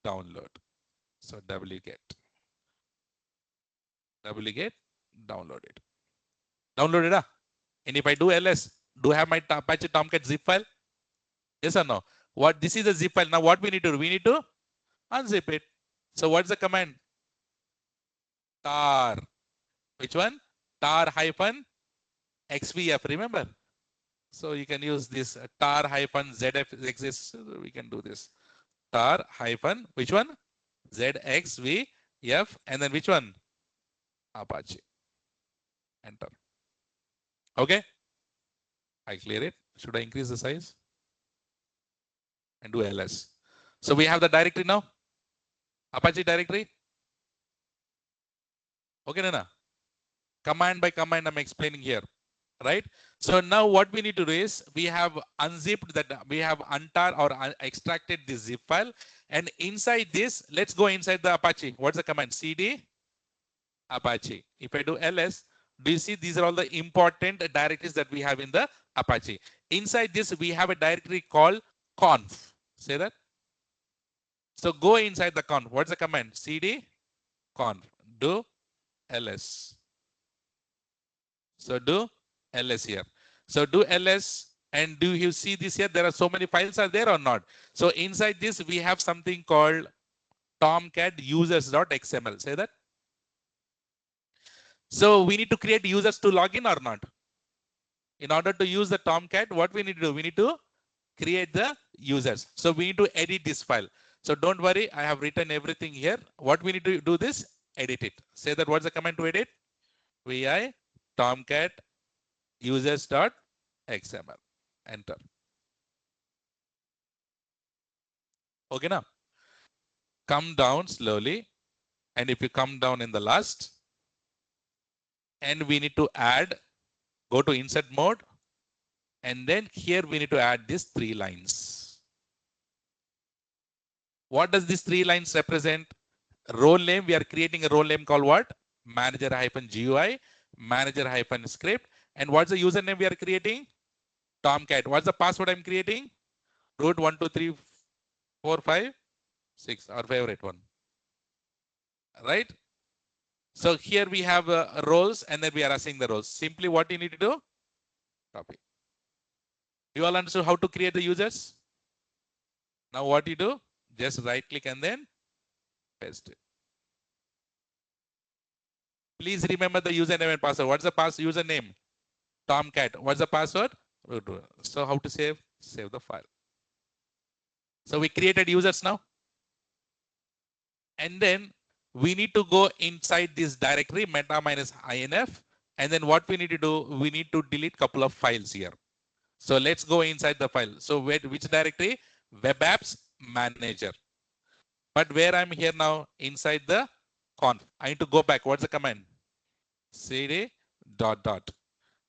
S2: download. So duplicate, download it. Download it. And if I do ls, do I have my Apache Tomcat zip file? Yes or no? What this is a zip file. Now what we need to do? We need to unzip it. So what's the command? Tar. Which one? Tar hyphen xvf. Remember? So you can use this tar hyphen zf exists. We can do this. Tar hyphen which one? zxvf, and then which one? Apache. Enter. Okay. I clear it. Should I increase the size? And do ls. So we have the directory now. Apache directory. Okay, Nana. Command by command I'm explaining here. Right? So now what we need to do is we have unzipped that, we have untar or extracted this zip file, and inside this, let's go inside the Apache. What's the command? cd Apache. If I do ls, do you see these are all the important directories that we have in the Apache? Inside this, we have a directory called conf. Say that. So go inside the conf. What's the command? cd conf. Do ls. So do ls here. So do ls, and do you see this here? There are so many files are there or not? So inside this, we have something called Tomcat users.xml. Say that. So we need to create users to log in or not? In order to use the Tomcat, what we need to do? We need to create the users. So we need to edit this file. So don't worry, I have written everything here. What we need to do this, edit it. Say that. What's the command to edit? vi tomcat users.xml. Enter. Okay, now come down slowly. And if you come down in the last, and we need to add, go to insert mode And then here we need to add these 3 lines. What does these 3 lines represent? Role name, we are creating a role name called what? Manager-GUI, manager-script. And what's the username we are creating? Tomcat. What's the password I'm creating? Root 1, 2, 3, 4, 5, 6, our favorite one. Right? So here we have roles and then we are assigning the roles. Simply what you need to do? Copy. You all understood how to create the users? Now what you do? Just right click and then paste it. Please remember the username and password. What's the username? Tomcat. What's the password? So how to save? Save the file. So we created users now. And then we need to go inside this directory meta-inf. And then what we need to do, we need to delete couple of files here. So let's go inside the file. So which directory? Web apps manager. But where I'm here now, inside the conf, I need to go back. What's the command? cd ... And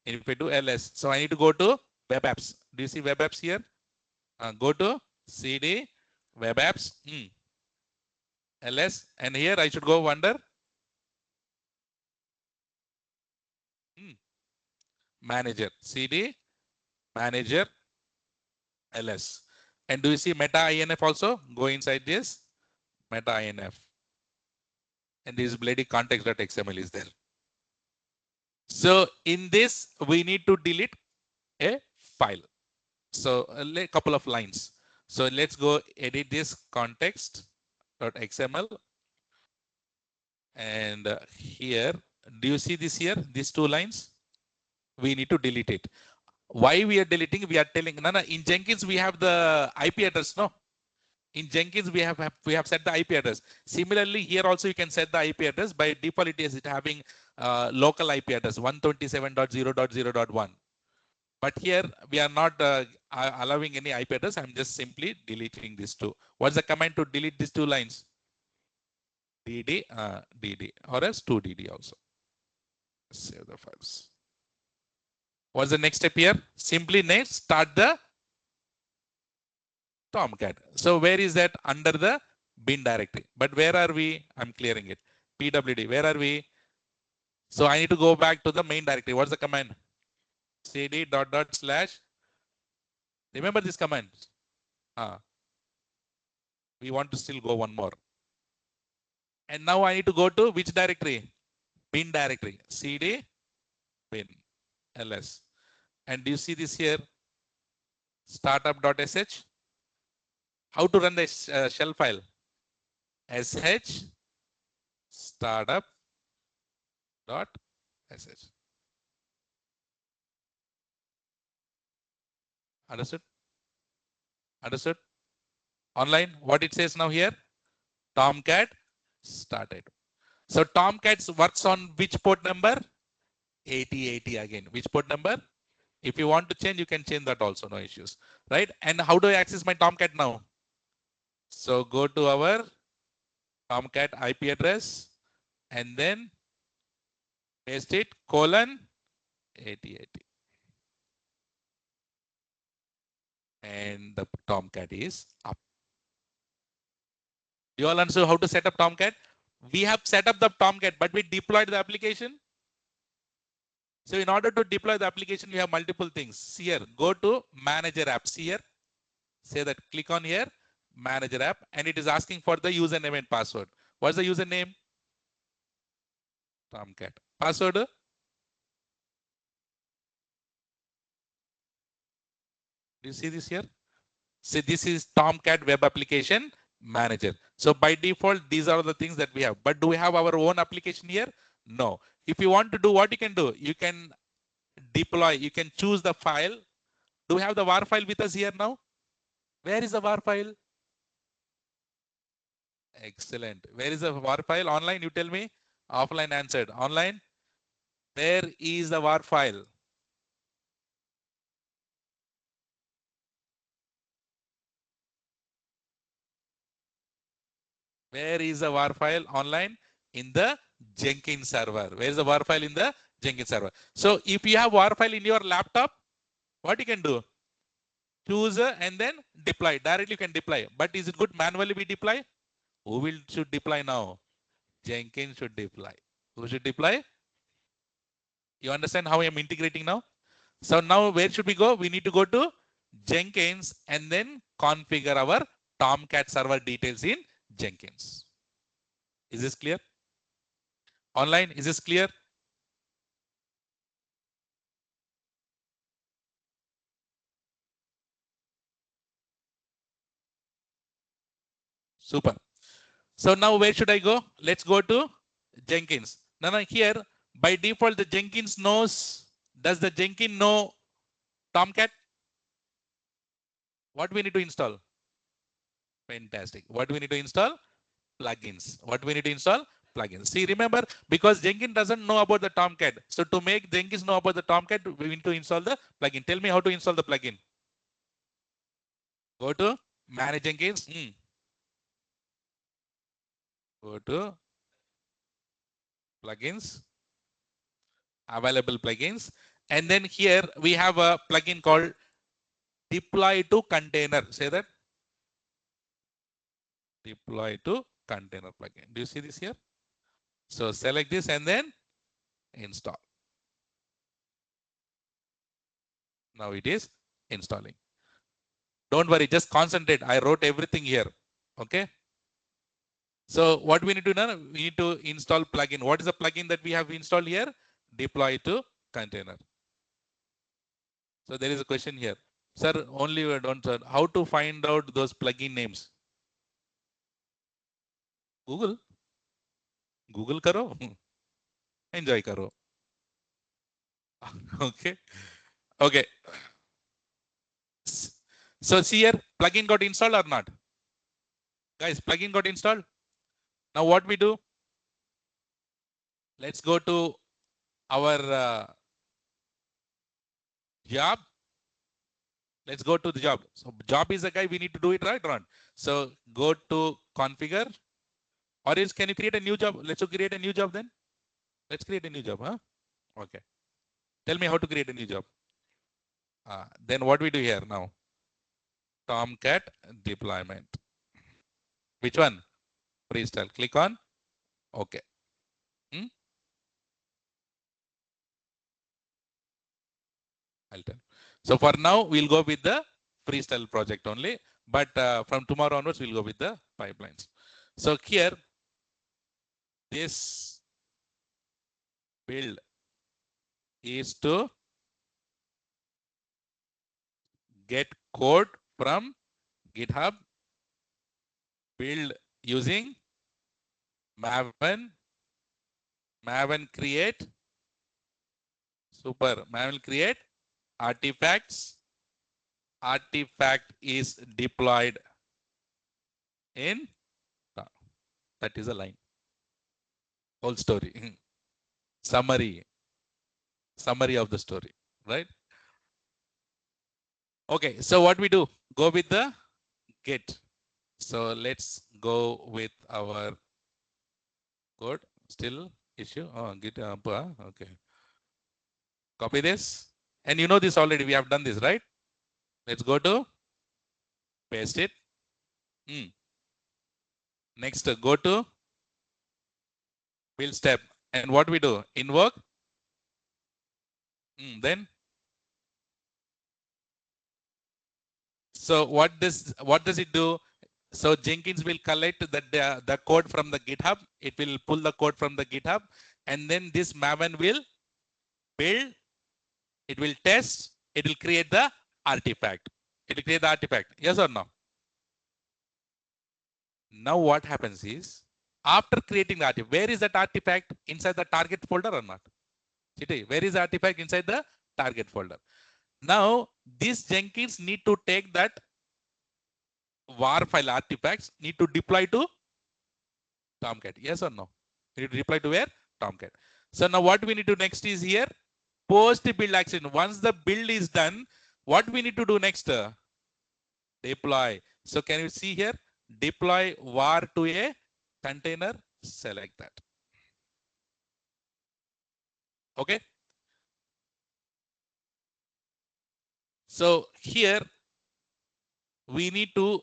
S2: if I do ls, so I need to go to web apps. Do you see web apps here? Go to cd web apps ls, and here I should go under manager, cd manager ls. And do you see meta-inf also? Go inside this meta-inf. And this bloody context.xml is there. So in this, we need to delete a file. So a couple of lines. So let's go edit this context.xml. And here, do you see this here? These 2 lines? We need to delete it. Why we are deleting? We are telling, no, in Jenkins, we have the IP address, no? In Jenkins, we have set the IP address. Similarly, here also you can set the IP address. By default, it is having local IP address 127.0.0.1. But here we are not allowing any IP address. I'm just simply deleting these 2. What's the command to delete these 2 lines? dd or else 2dd also. Save the files. What's the next step here? Simply next start the Tomcat. So where is that? Under the bin directory. But where are we? I'm clearing it. pwd. Where are we? So I need to go back to the main directory. What's the command? cd ... Remember this command. We want to still go one more. And now I need to go to which directory? Bin directory. cd bin ls. And do you see this here? Startup.sh. How to run the shell file? sh startup.sh. Understood? Understood? Online, what it says now here? Tomcat started. So Tomcat works on which port number? 8080 again. Which port number? If you want to change, you can change that also, no issues. Right? And how do I access my Tomcat now? So go to our Tomcat IP address and then paste it :8080. And the Tomcat is up. You all understand how to set up Tomcat? We have set up the Tomcat, but we deployed the application. So in order to deploy the application, we have multiple things. Here, go to Manager Apps here. Say that, click on here, Manager App, and it is asking for the username and password. What's the username? Tomcat. Password? Do you see this here? See, this is Tomcat Web Application Manager. So by default, these are the things that we have. But do we have our own application here? No. If you want to do what you can do, you can deploy, you can choose the file. Do we have the WAR file with us here now? Where is the WAR file? Excellent. Where is the WAR file? Online, you tell me. Offline answered. Online. Where is the WAR file? Where is the WAR file? Online. In the Jenkins server. Where is the WAR file? In the Jenkins server. So if you have WAR file in your laptop, What you can do? Choose and then deploy. Directly you can deploy. But is it good manually we deploy? Who should deploy now? Jenkins should deploy. Who should deploy? You understand how I am integrating now? So now where should we go? We need to go to Jenkins and then configure our Tomcat server details in Jenkins. Is this clear? Online, is this clear? Super. So now where should I go? Let's go to Jenkins. Now here, by default, the Jenkins knows, does the Jenkins know Tomcat? What we need to install? Fantastic. What we need to install? Plugins. What we need to install? Plugins. See, remember, because Jenkins doesn't know about the Tomcat. So to make Jenkins know about the Tomcat, we need to install the plugin. Tell me how to install the plugin. Go to Manage Jenkins. Go to Plugins. Available plugins. And then here we have a plugin called Deploy to Container. Say that. Deploy to Container plugin. Do you see this here? So select this and then install. Now it is installing. Don't worry, just concentrate. I wrote everything here. Okay. So what we need to do now, we need to install plugin. What is the plugin that we have installed here? Deploy to container. So there is a question here. Sir, only don't, sir. How to find out those plugin names? Google. Google karo. Enjoy karo. Okay. Okay. So see here, plugin got installed or not? Guys, plugin got installed. Now what we do? Let's go to our job. Let's go to the job. So job is the guy we need to do it right or not? So go to configure, or else can you create a new job? Let's create a new job then. Let's create a new job, huh? Okay. Tell me how to create a new job. Then what we do here now? Tomcat deployment. Which one? Freestyle. Click on OK. I'll tell. So for now, we'll go with the freestyle project only. But from tomorrow onwards, we'll go with the pipelines. So here, this build is to get code from GitHub, build using Maven create, super, Maven create artifacts. Artifact is deployed in, that is a line. Whole story. Summary of the story, right? Okay, so what we do? Go with the Git. So let's go with our code. Still issue. Oh, Git up. Okay. Copy this. And you know this already. We have done this, right? Let's go to paste it. Next, go to build step. And what we do? Invoke. Then. So what does it do? So Jenkins will collect the code from the GitHub. It will pull the code from the GitHub. And then this Maven will build. It will test. It will create the artifact. It will create the artifact. Yes or no? Now what happens is, after creating the artifact, where is that artifact? Inside the target folder or not? Where is the artifact? Inside the target folder. Now this Jenkins need to take that war file artifacts, need to deploy to Tomcat. Yes or no? We need to deploy to where? Tomcat. So now what we need to next is here, post build action. Once the build is done, what we need to do next? Deploy. So can you see here? Deploy var to a container. Select that. Okay. So here we need to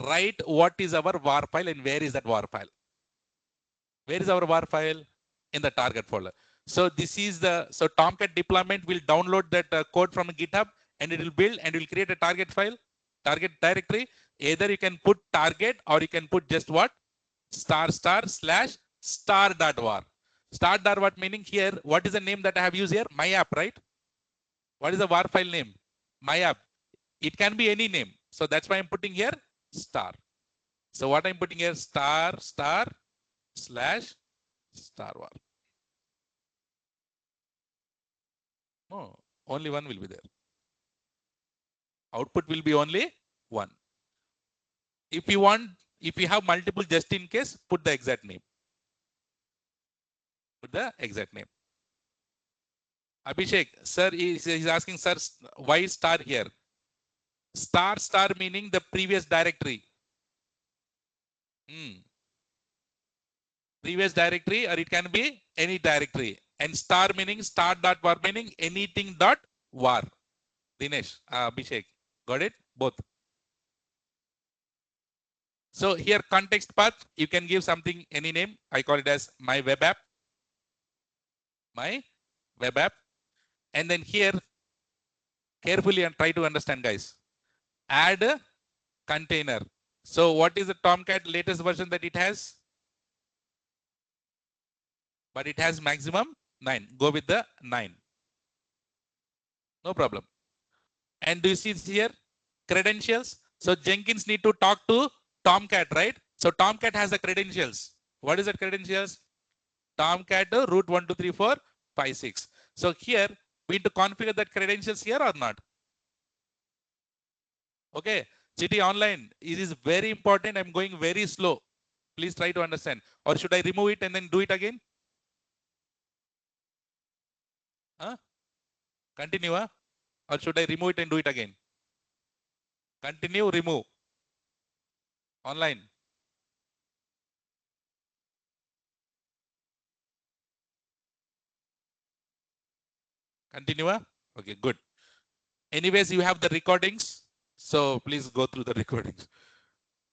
S2: write what is our var file and where is that var file. Where is our var file? In the target folder. So this is so Tomcat deployment will download that code from GitHub and it will build and will create a target file, target directory. Either you can put target or you can put just what? //star.var. Star.var meaning here, what is the name that I have used here? My app, right? What is the var file name? My app. It can be any name. So that's why I'm putting here star. So what I'm putting here, //star var. No, only one will be there. Output will be only one. If you want, if you have multiple just in case, put the exact name. Put the exact name. Abhishek, sir, he's asking, sir, why star here? Star meaning the previous directory. Previous directory, or it can be any directory. And star meaning star.var meaning anything dot var. Dinesh, Abhishek, got it? Both. So here context path, you can give something, any name. I call it as my web app. My web app. And then here, carefully and try to understand, guys. Add a container. So what is the Tomcat latest version that it has? But it has maximum 9. Go with the 9. No problem. And do you see here? Credentials. So Jenkins need to talk to Tomcat, right? So Tomcat has the credentials. What is the credentials? Tomcat root 1, 2, 3, 4, 5, 6. So here we need to configure that credentials here or not? Okay. City online. It is very important. I'm going very slow. Please try to understand. Or should I remove it and then do it again? Huh? Continue. Huh? Or should I remove it and do it again? Continue, remove. Online. Continue. Okay, good. Anyways, you have the recordings. So please go through the recordings.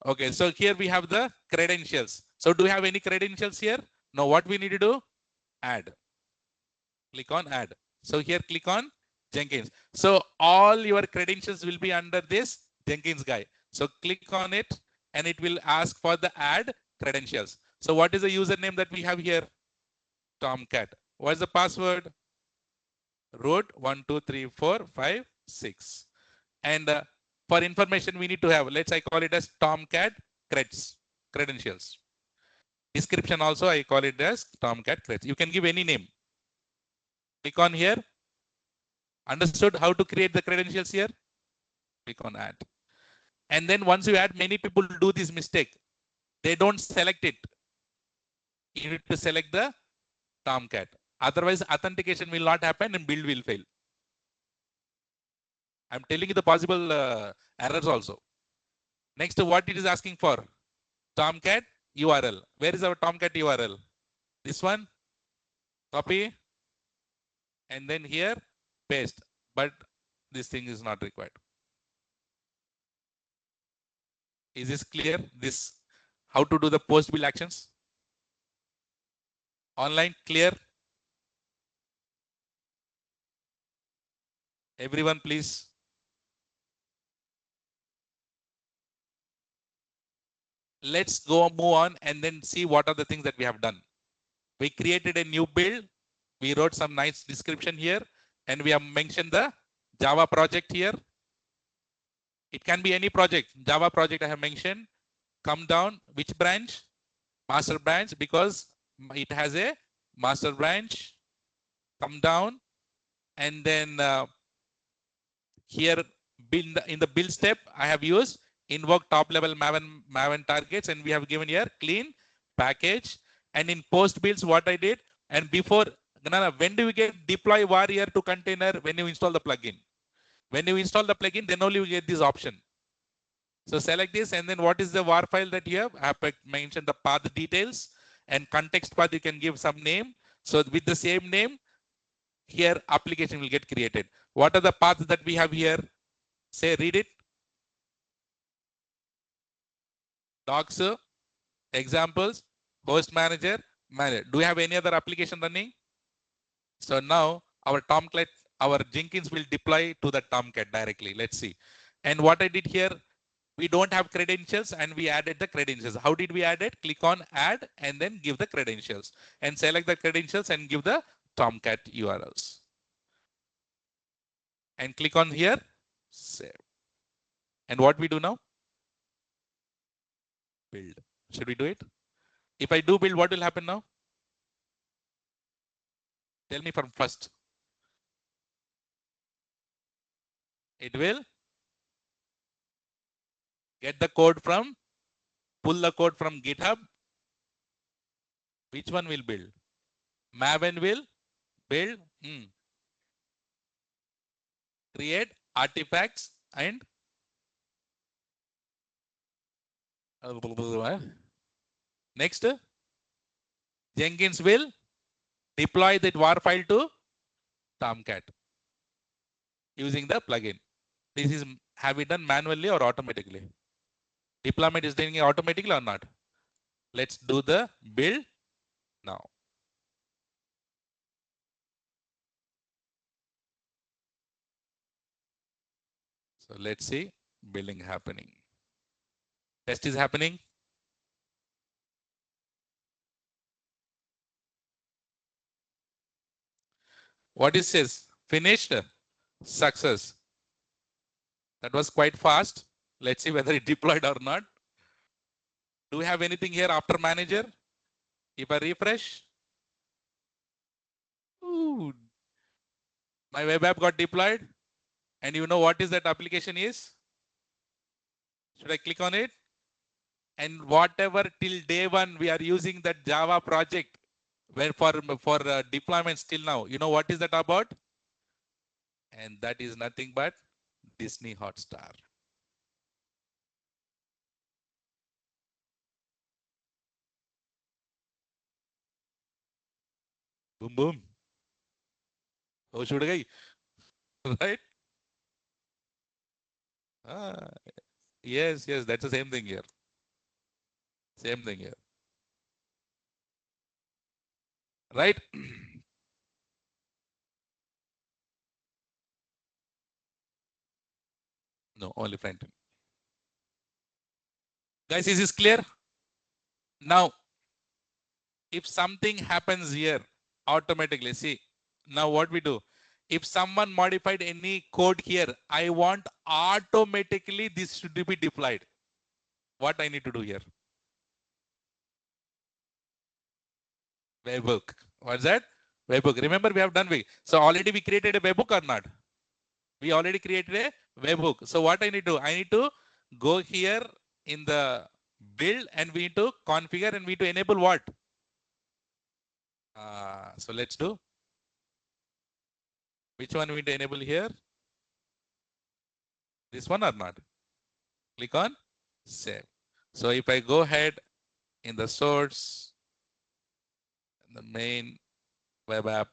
S2: Okay, so here we have the credentials. So do we have any credentials here? Now what we need to do? Add. Click on add. So here click on Jenkins. So all your credentials will be under this Jenkins guy. So click on it and it will ask for the add credentials. So what is the username that we have here? Tomcat. What is the password? Root 1, 2, 3, 4, 5, 6. And for information we need to have, let's I call it as Tomcat credentials. Description also I call it as Tomcat creds. You can give any name. Click on here. Understood how to create the credentials here? Click on add. And then once you add, many people do this mistake. They don't select it. You need to select the Tomcat. Otherwise, authentication will not happen and build will fail. I'm telling you the possible errors also. Next, what it is asking for? Tomcat URL. Where is our Tomcat URL? This one. Copy. And then here, paste. But this thing is not required. Is this clear? This how to do the post build actions? Online clear? Everyone, please. Let's go move on and then see what are the things that we have done. We created a new build. We wrote some nice description here and we have mentioned the Java project here. It can be any project. Java project I have mentioned. Come down, which branch? Master branch, because it has a master branch. Come down and then here build in the build step, I have used invoke top level Maven targets and we have given here clean package. And in post builds, what I did, and before, when do we get deploy warrior to container? When you install the plugin. When you install the plugin, then only you get this option. So select this and then what is the war file that you have? I have mentioned the path details and context path, you can give some name. So with the same name, here application will get created. What are the paths that we have here? Say, read it. Docs, examples, host manager, manager. Do we have any other application running? So now our Tomcat, our Jenkins will deploy to the Tomcat directly. Let's see. And what I did here, we don't have credentials and we added the credentials. How did we add it? Click on add and then give the credentials and select the credentials and give the Tomcat URLs. And click on here, save. And what we do now? Build. Should we do it? If I do build, what will happen now? Tell me from first. It will get the code from, pull the code from GitHub. Which one will build? Maven will build, create artifacts and next, Jenkins will deploy that war file to Tomcat using the plugin. This is, have we done manually or automatically? Deployment is doing it automatically or not? Let's do the build now. So let's see building happening. Test is happening. What it says? Finished. Success. That was quite fast. Let's see whether it deployed or not. Do we have anything here after manager? If I refresh, ooh, my web app got deployed. And you know what is that application is? Should I click on it? And whatever till day one we are using that Java project where for deployments till now, you know what is that about? And that is nothing but Disney Hotstar. Boom, boom. Oh, should I? Right? Ah, yes, yes, that's the same thing here. Same thing here. Right? No, only front end. Guys, is this clear? Now, if something happens here automatically, see, now what we do, if someone modified any code here, I want automatically this should be deployed. What I need to do here? Webhook. What's that? Webhook. Remember, we have done. So already we created a webhook or not? We already created a webhook. So what I need to do? I need to go here in the build and we need to configure and we need to enable what? So let's do. Which one we need to enable here? This one or not? Click on save. So if I go ahead in the source, the main web app,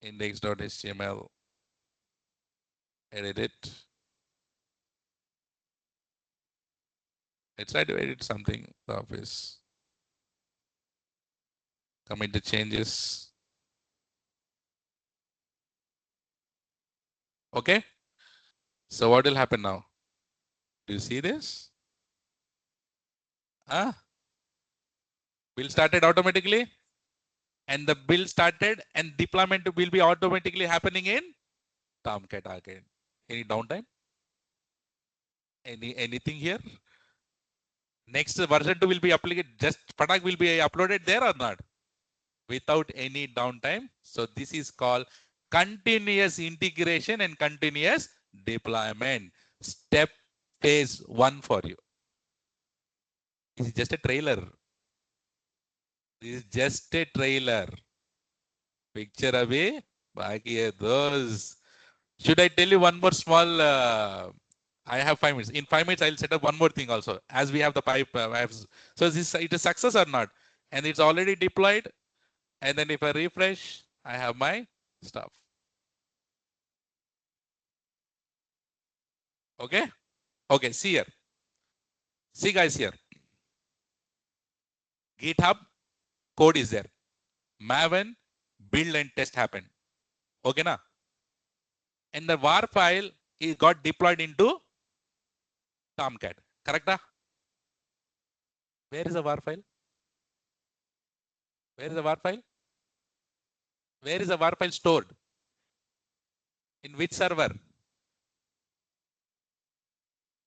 S2: index.html, edit it. Let's try to edit something. The office. Commit the changes. Okay. So what will happen now? Do you see this? Build started automatically. And the build started and deployment will be automatically happening in Tomcat again. Any downtime? Anything here? Next version 2 will be applied, just Patak will be uploaded there or not? Without any downtime. So this is called continuous integration and continuous deployment. Step phase 1 for you. This is just a trailer. This is just a trailer. Picture away. Baki those. Should I tell you one more small? I have 5 minutes. In 5 minutes, I'll set up one more thing also. As we have the pipe. So this it is success or not? And it's already deployed. And then if I refresh, I have my stuff. Okay. Okay. See here. See guys here. GitHub code is there. Maven build and test happened. Okay na? And the var file is got deployed into Tomcat. Correct? Where is the var file? Where is the var file? Where is the var file stored? In which server?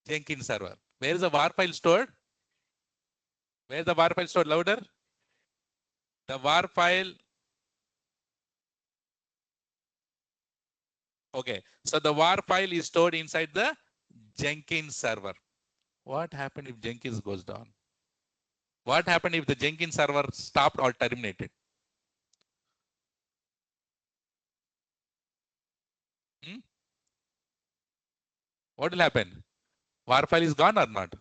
S2: Jenkins server. Where is the var file stored? Where is the var file stored? Louder. The var file. Okay. So the var file is stored inside the Jenkins server. What happened if Jenkins goes down? What happened if the Jenkins server stopped or terminated? Hmm? What will happen? Var file is gone or not?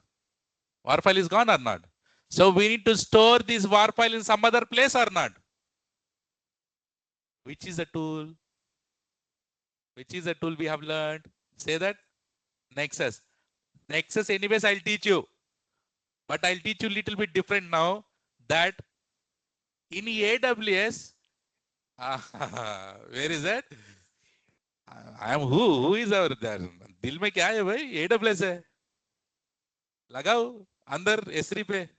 S2: Var file is gone or not? So we need to store this var file in some other place or not? Which is the tool? Which is the tool we have learned? Say that. Nexus. Nexus anyways I'll teach you. But I'll teach you a little bit different now that in AWS, where is that? I am who? Who is our there? दिल में क्या है भाई? AWS है. लगाओ अंदर S3 पे.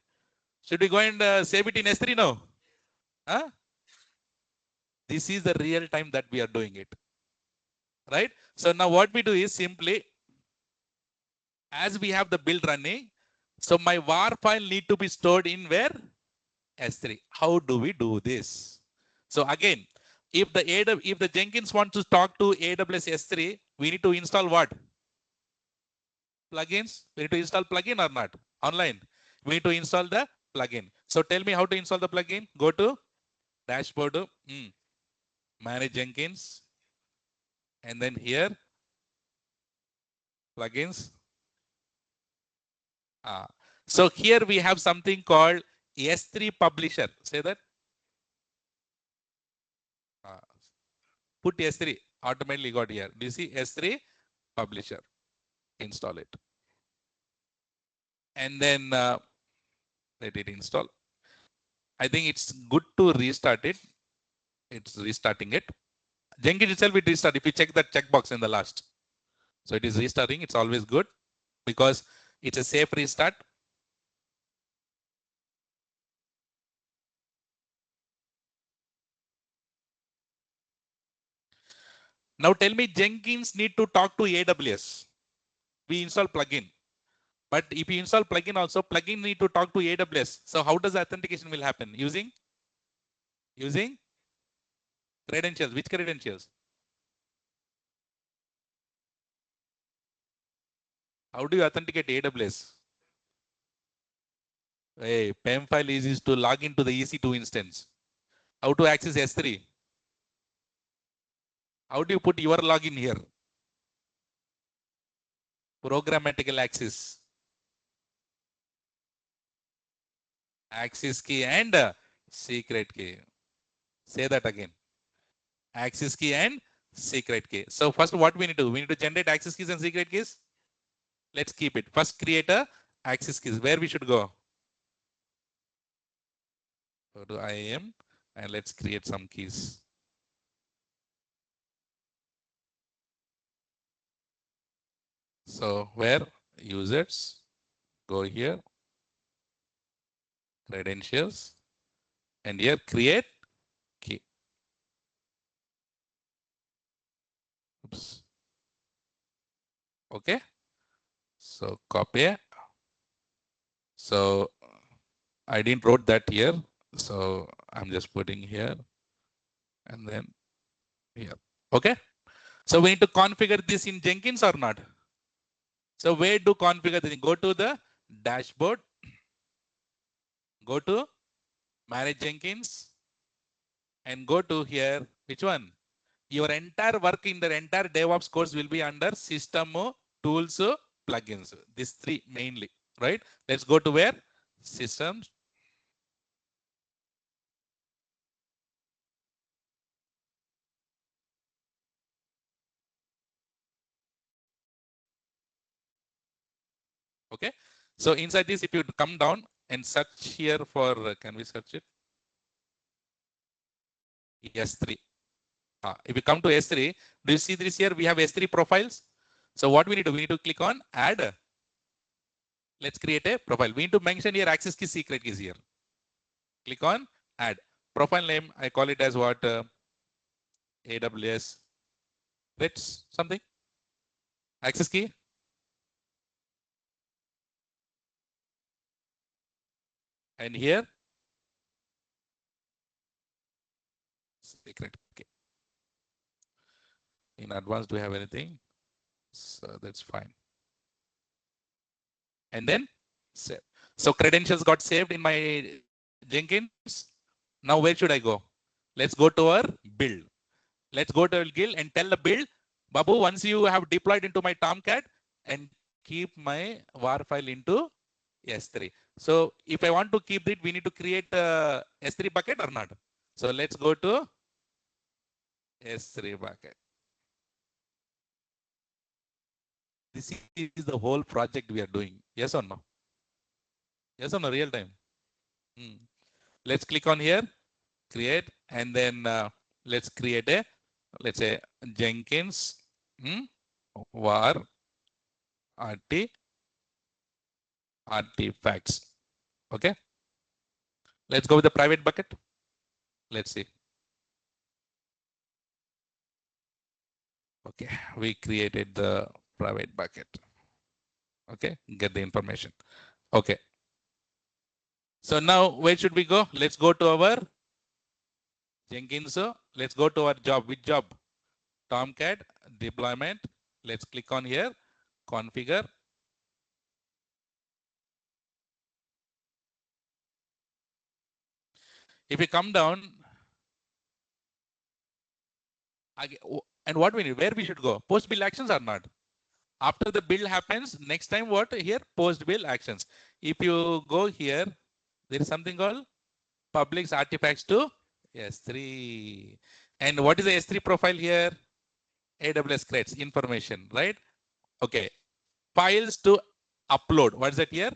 S2: Should we go and save it in S3 now? Huh? This is the real time that we are doing it. Right? So now what we do is simply, as we have the build running, so my var file need to be stored in where? S3. How do we do this? So again, if the Jenkins wants to talk to AWS S3, we need to install what? Plugins. We need to install plugin or not? Online. We need to install the plugin. So tell me how to install the plugin. Go to dashboard, manage Jenkins, and then here plugins. So here we have something called S3 publisher. Say that. Put S3. Automatically got here. Do you see S3 publisher? Install it. And then let it install. I think it's good to restart it. It's restarting it. Jenkins itself will restart if you check that checkbox in the last. So it is restarting. It's always good because it's a safe restart. Now tell me Jenkins need to talk to AWS. We install plugin. But if you install plugin also, plugin need to talk to AWS. So how does the authentication will happen? Using credentials. Which credentials? How do you authenticate AWS? Hey, PEM file is used to log into the EC2 instance. How to access S3? How do you put your login here? Programmatical access. Access key and secret key. Say that again. Access key and secret key. So first what we need to do? We need to generate access keys and secret keys. Let's keep it. First create a access keys. Where we should go? Go to IAM and let's create some keys. So where? Users. Go here. Credentials. And here create key. Oops. Okay. So copy. So I didn't wrote that here. So I'm just putting here and then here. Okay. So we need to configure this in Jenkins or not? So where to configure this? Go to the dashboard. Go to manage Jenkins and go to here. Which one? Your entire work in the entire DevOps course will be under system, tools, plugins. These three mainly, right? Let's go to where? Systems. Okay. So inside this, if you come down and search here for, can we search it? S3. If you come to S3, do you see this here? We have S3 profiles. So what we need to do, we need to click on add. Let's create a profile. We need to mention here access key, secret keys here. Click on add. Profile name, I call it as what? AWS. Let's something. Access key. And here, secret. Okay. In advance, do we have anything? So that's fine. And then save. So credentials got saved in my Jenkins. Now where should I go? Let's go to our build. Let's go to our guild and tell the build, Babu, once you have deployed into my Tomcat, and keep my var file into S3. So if I want to keep it, we need to create a S3 bucket or not. So let's go to S3 bucket. This is the whole project we are doing. Yes or no? Yes or no? Real time. Let's click on here, create, and then let's create a, let's say Jenkins var artifacts. Okay. Let's go with the private bucket. Let's see. Okay, we created the private bucket. Okay, get the information. Okay. So now where should we go? Let's go to our Jenkins. Let's go to our job. Which job? Tomcat deployment. Let's click on here, configure. If you come down, and what we need, where we should go? Post build actions or not? After the build happens, next time what here? Post build actions. If you go here, there is something called public artifacts to S3. And what is the S3 profile here? AWS crates information, right? Okay. Files to upload. What is that here?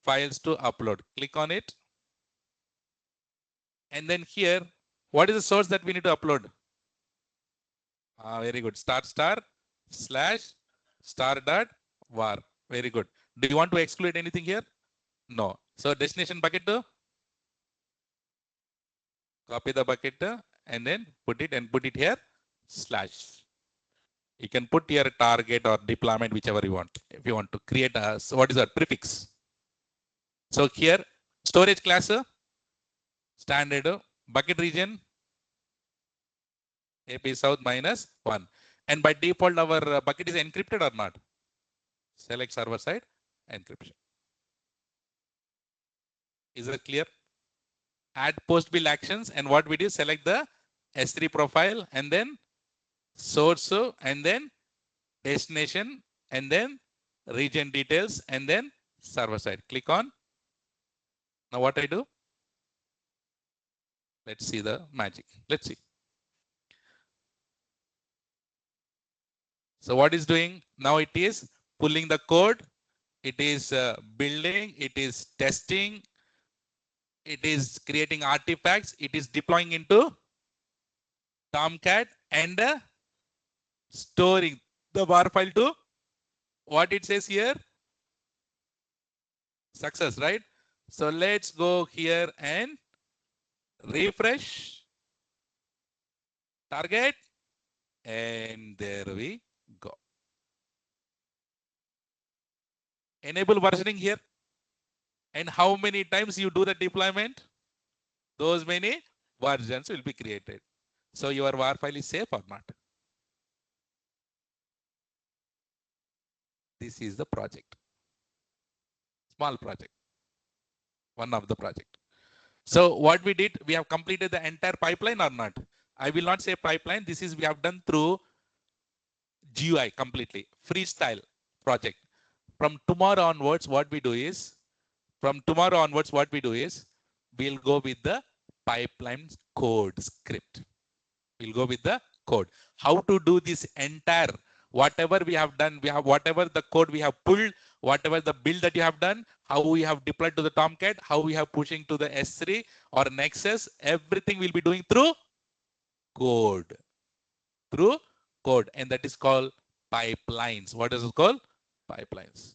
S2: Files to upload. Click on it. And then here, what is the source that we need to upload? Very good. /star.var. Very good. Do you want to exclude anything here? No. So destination bucket to copy the bucket and then put it here /. You can put your target or deployment, whichever you want. If you want to create a, so what is that prefix? So here, storage class, standard, bucket region, AP South -1. And by default, our bucket is encrypted or not? Select server side encryption. Is that clear? Add post build actions, and what we do, select the S3 profile and then source and then destination and then region details and then server side. Click on. Now what I do? Let's see the magic. Let's see. So what is doing? Now it is pulling the code. It is building. It is testing. It is creating artifacts. It is deploying into Tomcat and storing the var file to what it says here. Success, right? So let's go here and refresh. Target. And there we go. Enable versioning here. And how many times you do the deployment, those many versions will be created. So your var file is safe or not? This is the project. Small project. One of the project. So what we did, we have completed the entire pipeline or not? I will not say pipeline. This is we have done through GUI completely. Freestyle project. From tomorrow onwards, what we do is, we'll go with the pipeline code script. We'll go with the code. How to do this entire, whatever we have done, whatever the code we have pulled, whatever the build that you have done, how we have deployed to the Tomcat, how we have pushing to the S3 or Nexus, everything will be doing through code. Through code. And that is called pipelines. What is it called? Pipelines.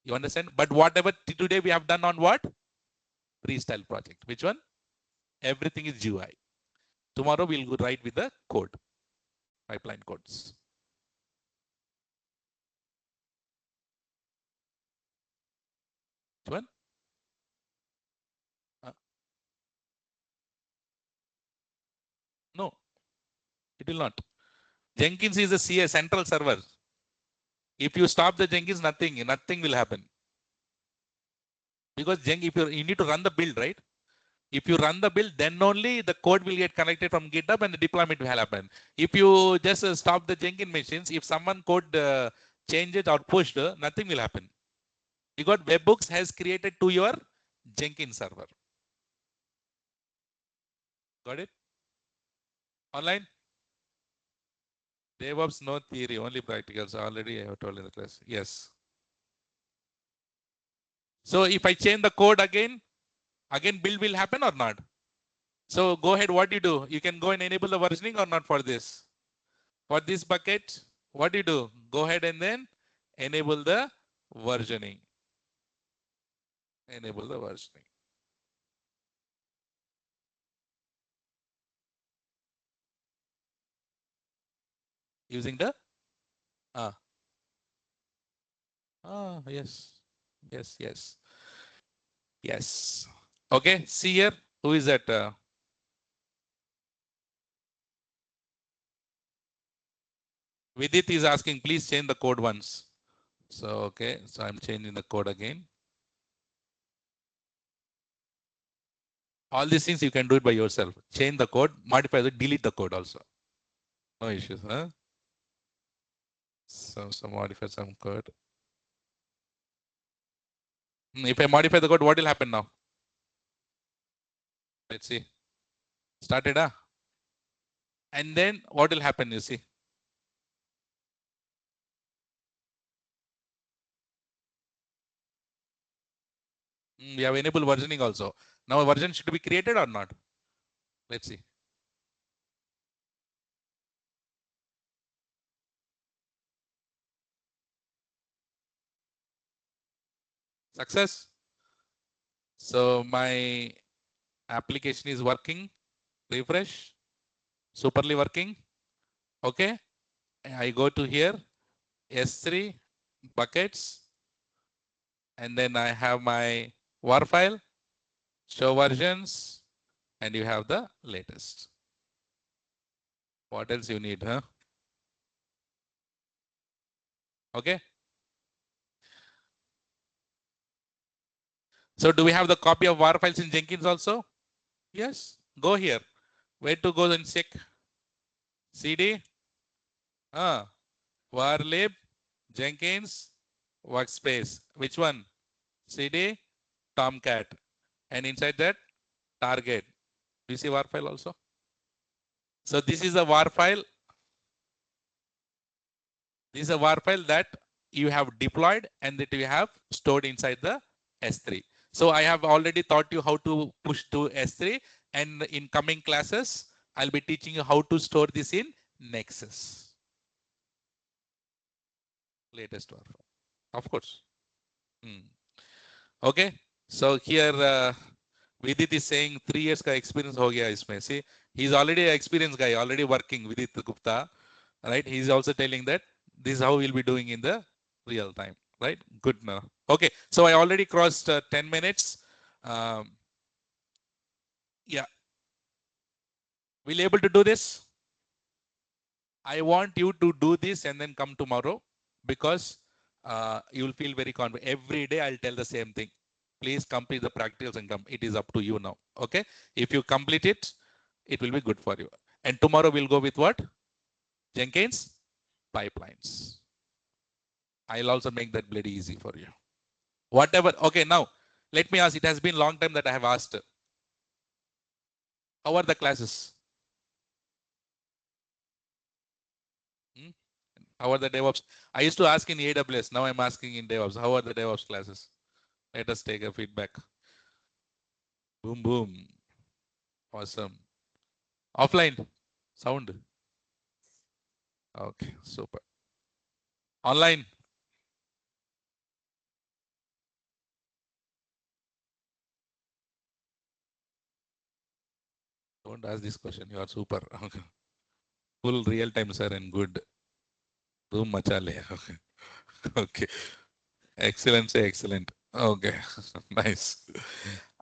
S2: You understand? But whatever today we have done on what? Freestyle project. Which one? Everything is GUI. Tomorrow we'll go write with the code. Pipeline codes. Which one? No, it will not. Jenkins is a CA central server. If you stop the Jenkins, nothing will happen. Because if you need to run the build, right? If you run the build, then only the code will get connected from GitHub and the deployment will happen. If you just stop the Jenkins machines, if someone code changes or pushed, nothing will happen. Because webhooks has created to your Jenkins server. Got it? Online? DevOps, no theory, only practicals. Already I have told in the class. Yes. So if I change the code again build will happen or not? So go ahead, what do you do? You can go and enable the versioning or not for this? For this bucket, what do you do? Go ahead and then enable the versioning. Enable the versioning. Using the yes. Yes. Okay, see here. Who is that? Vidit is asking, please change the code once. So, okay, so I'm changing the code again. All these things you can do it by yourself. Change the code, modify it, delete the code also. No issues, huh? So modify some code. If I modify the code, what will happen now? Let's see. Started, huh? And then what will happen, you see? We have enabled versioning also. Now a version should be created or not? Let's see. Success. So my application is working. Refresh. Superly working. Okay. I go to here. S3 buckets. And then I have my war file. Show versions. And you have the latest. What else you need, huh? Okay. So do we have the copy of war files in Jenkins also? Yes. Go here. Where to go and check? CD. Warlib. Jenkins. Workspace. Which one? CD. Tomcat. And inside that, target. Do you see war file also? So this is a war file. This is a war file that you have deployed and that you have stored inside the S3. So I have already taught you how to push to S3, and in coming classes, I'll be teaching you how to store this in Nexus. Latest war file, of course. Okay. So here Vidit is saying 3 years ka experience ho gaya isme. See, he's already an experienced guy, already working with Vidit Gupta, right? He's also telling that this is how we'll be doing in the real time, right? Good now. Okay, so I already crossed 10 minutes. Yeah. Will you able to do this? I want you to do this and then come tomorrow, because you will feel very confident. Every day I'll tell the same thing. Please complete the practicals and come. It is up to you now. Okay. If you complete it, it will be good for you. And tomorrow we'll go with what? Jenkins pipelines. I'll also make that bloody easy for you. Whatever. Okay, now let me ask. It has been a long time that I have asked. How are the classes? How are the DevOps? I used to ask in AWS. Now I'm asking in DevOps. How are the DevOps classes? Let us take a feedback. Boom, boom. Awesome. Offline. Sound. Okay, super. Online. Don't ask this question. You are super. Okay. Full real time, sir, and good. Boom, machale. Okay. Okay. Excellent. Say excellent. Okay. Nice.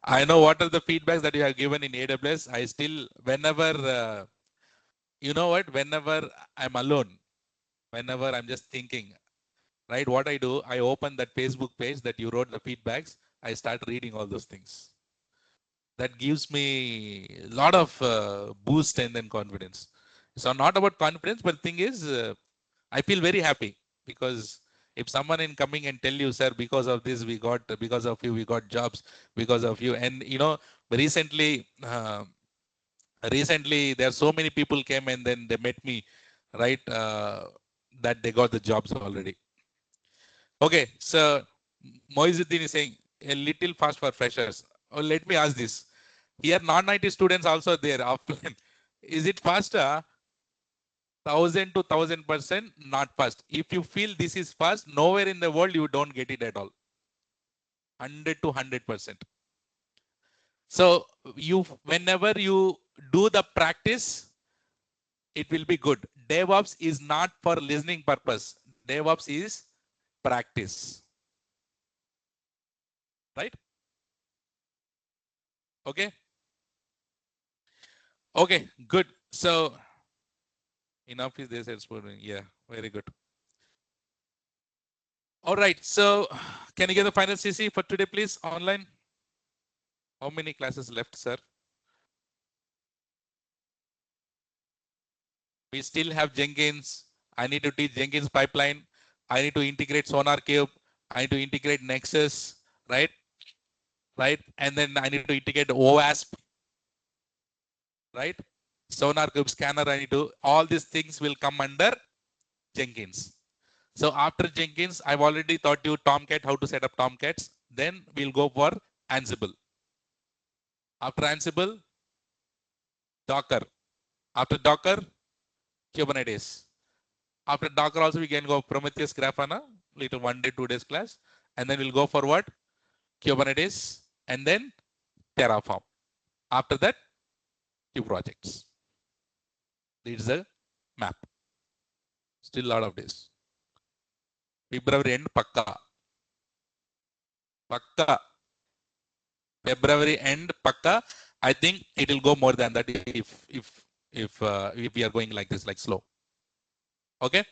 S2: I know what are the feedbacks that you have given in AWS. I still, whenever, you know what, whenever I'm alone, whenever I'm just thinking, right, what I do, I open that Facebook page that you wrote the feedbacks. I start reading all those things. That gives me a lot of boost and then confidence. So not about confidence, but the thing is, I feel very happy because if someone in coming and tell you, sir, because of this, because of you, we got jobs because of you. And, you know, recently, there are so many people came and then they met me, right, that they got the jobs already. Okay, so Moizuddin is saying a little fast for freshers. Oh, let me ask this. Here, non-IT students also there offline. Is it faster? 1000 to 1000% not fast. If you feel this is fast, nowhere in the world you don't get it at all. 100 to 100%. So whenever you do the practice, it will be good. DevOps is not for listening purpose. DevOps is practice. Right? Okay. Okay, good. So enough is this exploding. Yeah, very good. All right. So can you get the final CC for today, please? Online. How many classes left, sir? We still have Jenkins. I need to teach Jenkins pipeline. I need to integrate Sonar Cube. I need to integrate Nexus, right? Right. And then I need to integrate OWASP, right? Sonar Cube scanner. I need to, all these things will come under Jenkins. So after Jenkins, I've already taught you Tomcat, how to set up Tomcats. Then we'll go for Ansible. After Ansible, Docker. After Docker, Kubernetes. After Docker also we can go Prometheus, Grafana, little 1 day, 2 days class. And then we'll go for what? Kubernetes and then Terraform. After that, few projects. This is a map. Still a lot of days. February end, pakka. Pakka. February end, pakka. I think it will go more than that if we are going like this, like slow. Okay.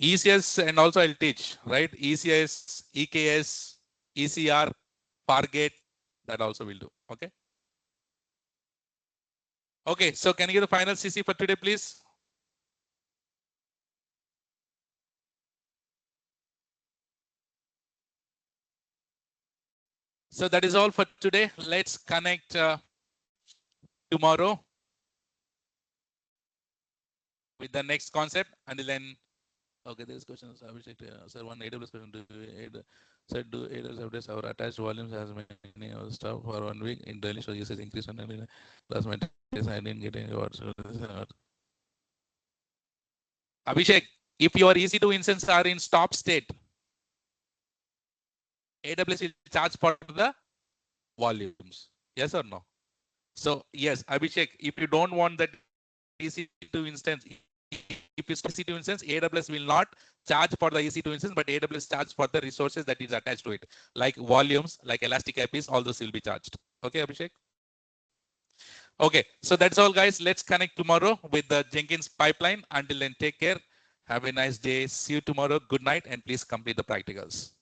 S2: ECS and also I'll teach, right? ECS, EKS, ECR, Fargate, that also will do. Okay. Okay. So can you get the final CC for today, please? So that is all for today. Let's connect tomorrow with the next concept. Until then, okay, this question is sir, one AWS question. Do AWS updates our attached volumes as many of stuff for 1 week in daily so usage increase on plus my test I didn't get any words. Abhishek, if your EC2 instances are in stop state, AWS will charge for the volumes. Yes or no? So yes, Abhishek, if you don't want that EC2 instance, if it's EC2 instance, AWS will not charge for the EC2 instance, but AWS charge for the resources that is attached to it, like volumes, like Elastic APIs, all those will be charged. Okay, Abhishek? Okay, so that's all, guys. Let's connect tomorrow with the Jenkins pipeline. Until then, take care. Have a nice day. See you tomorrow. Good night, and please complete the practicals.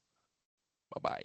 S2: Bye-bye.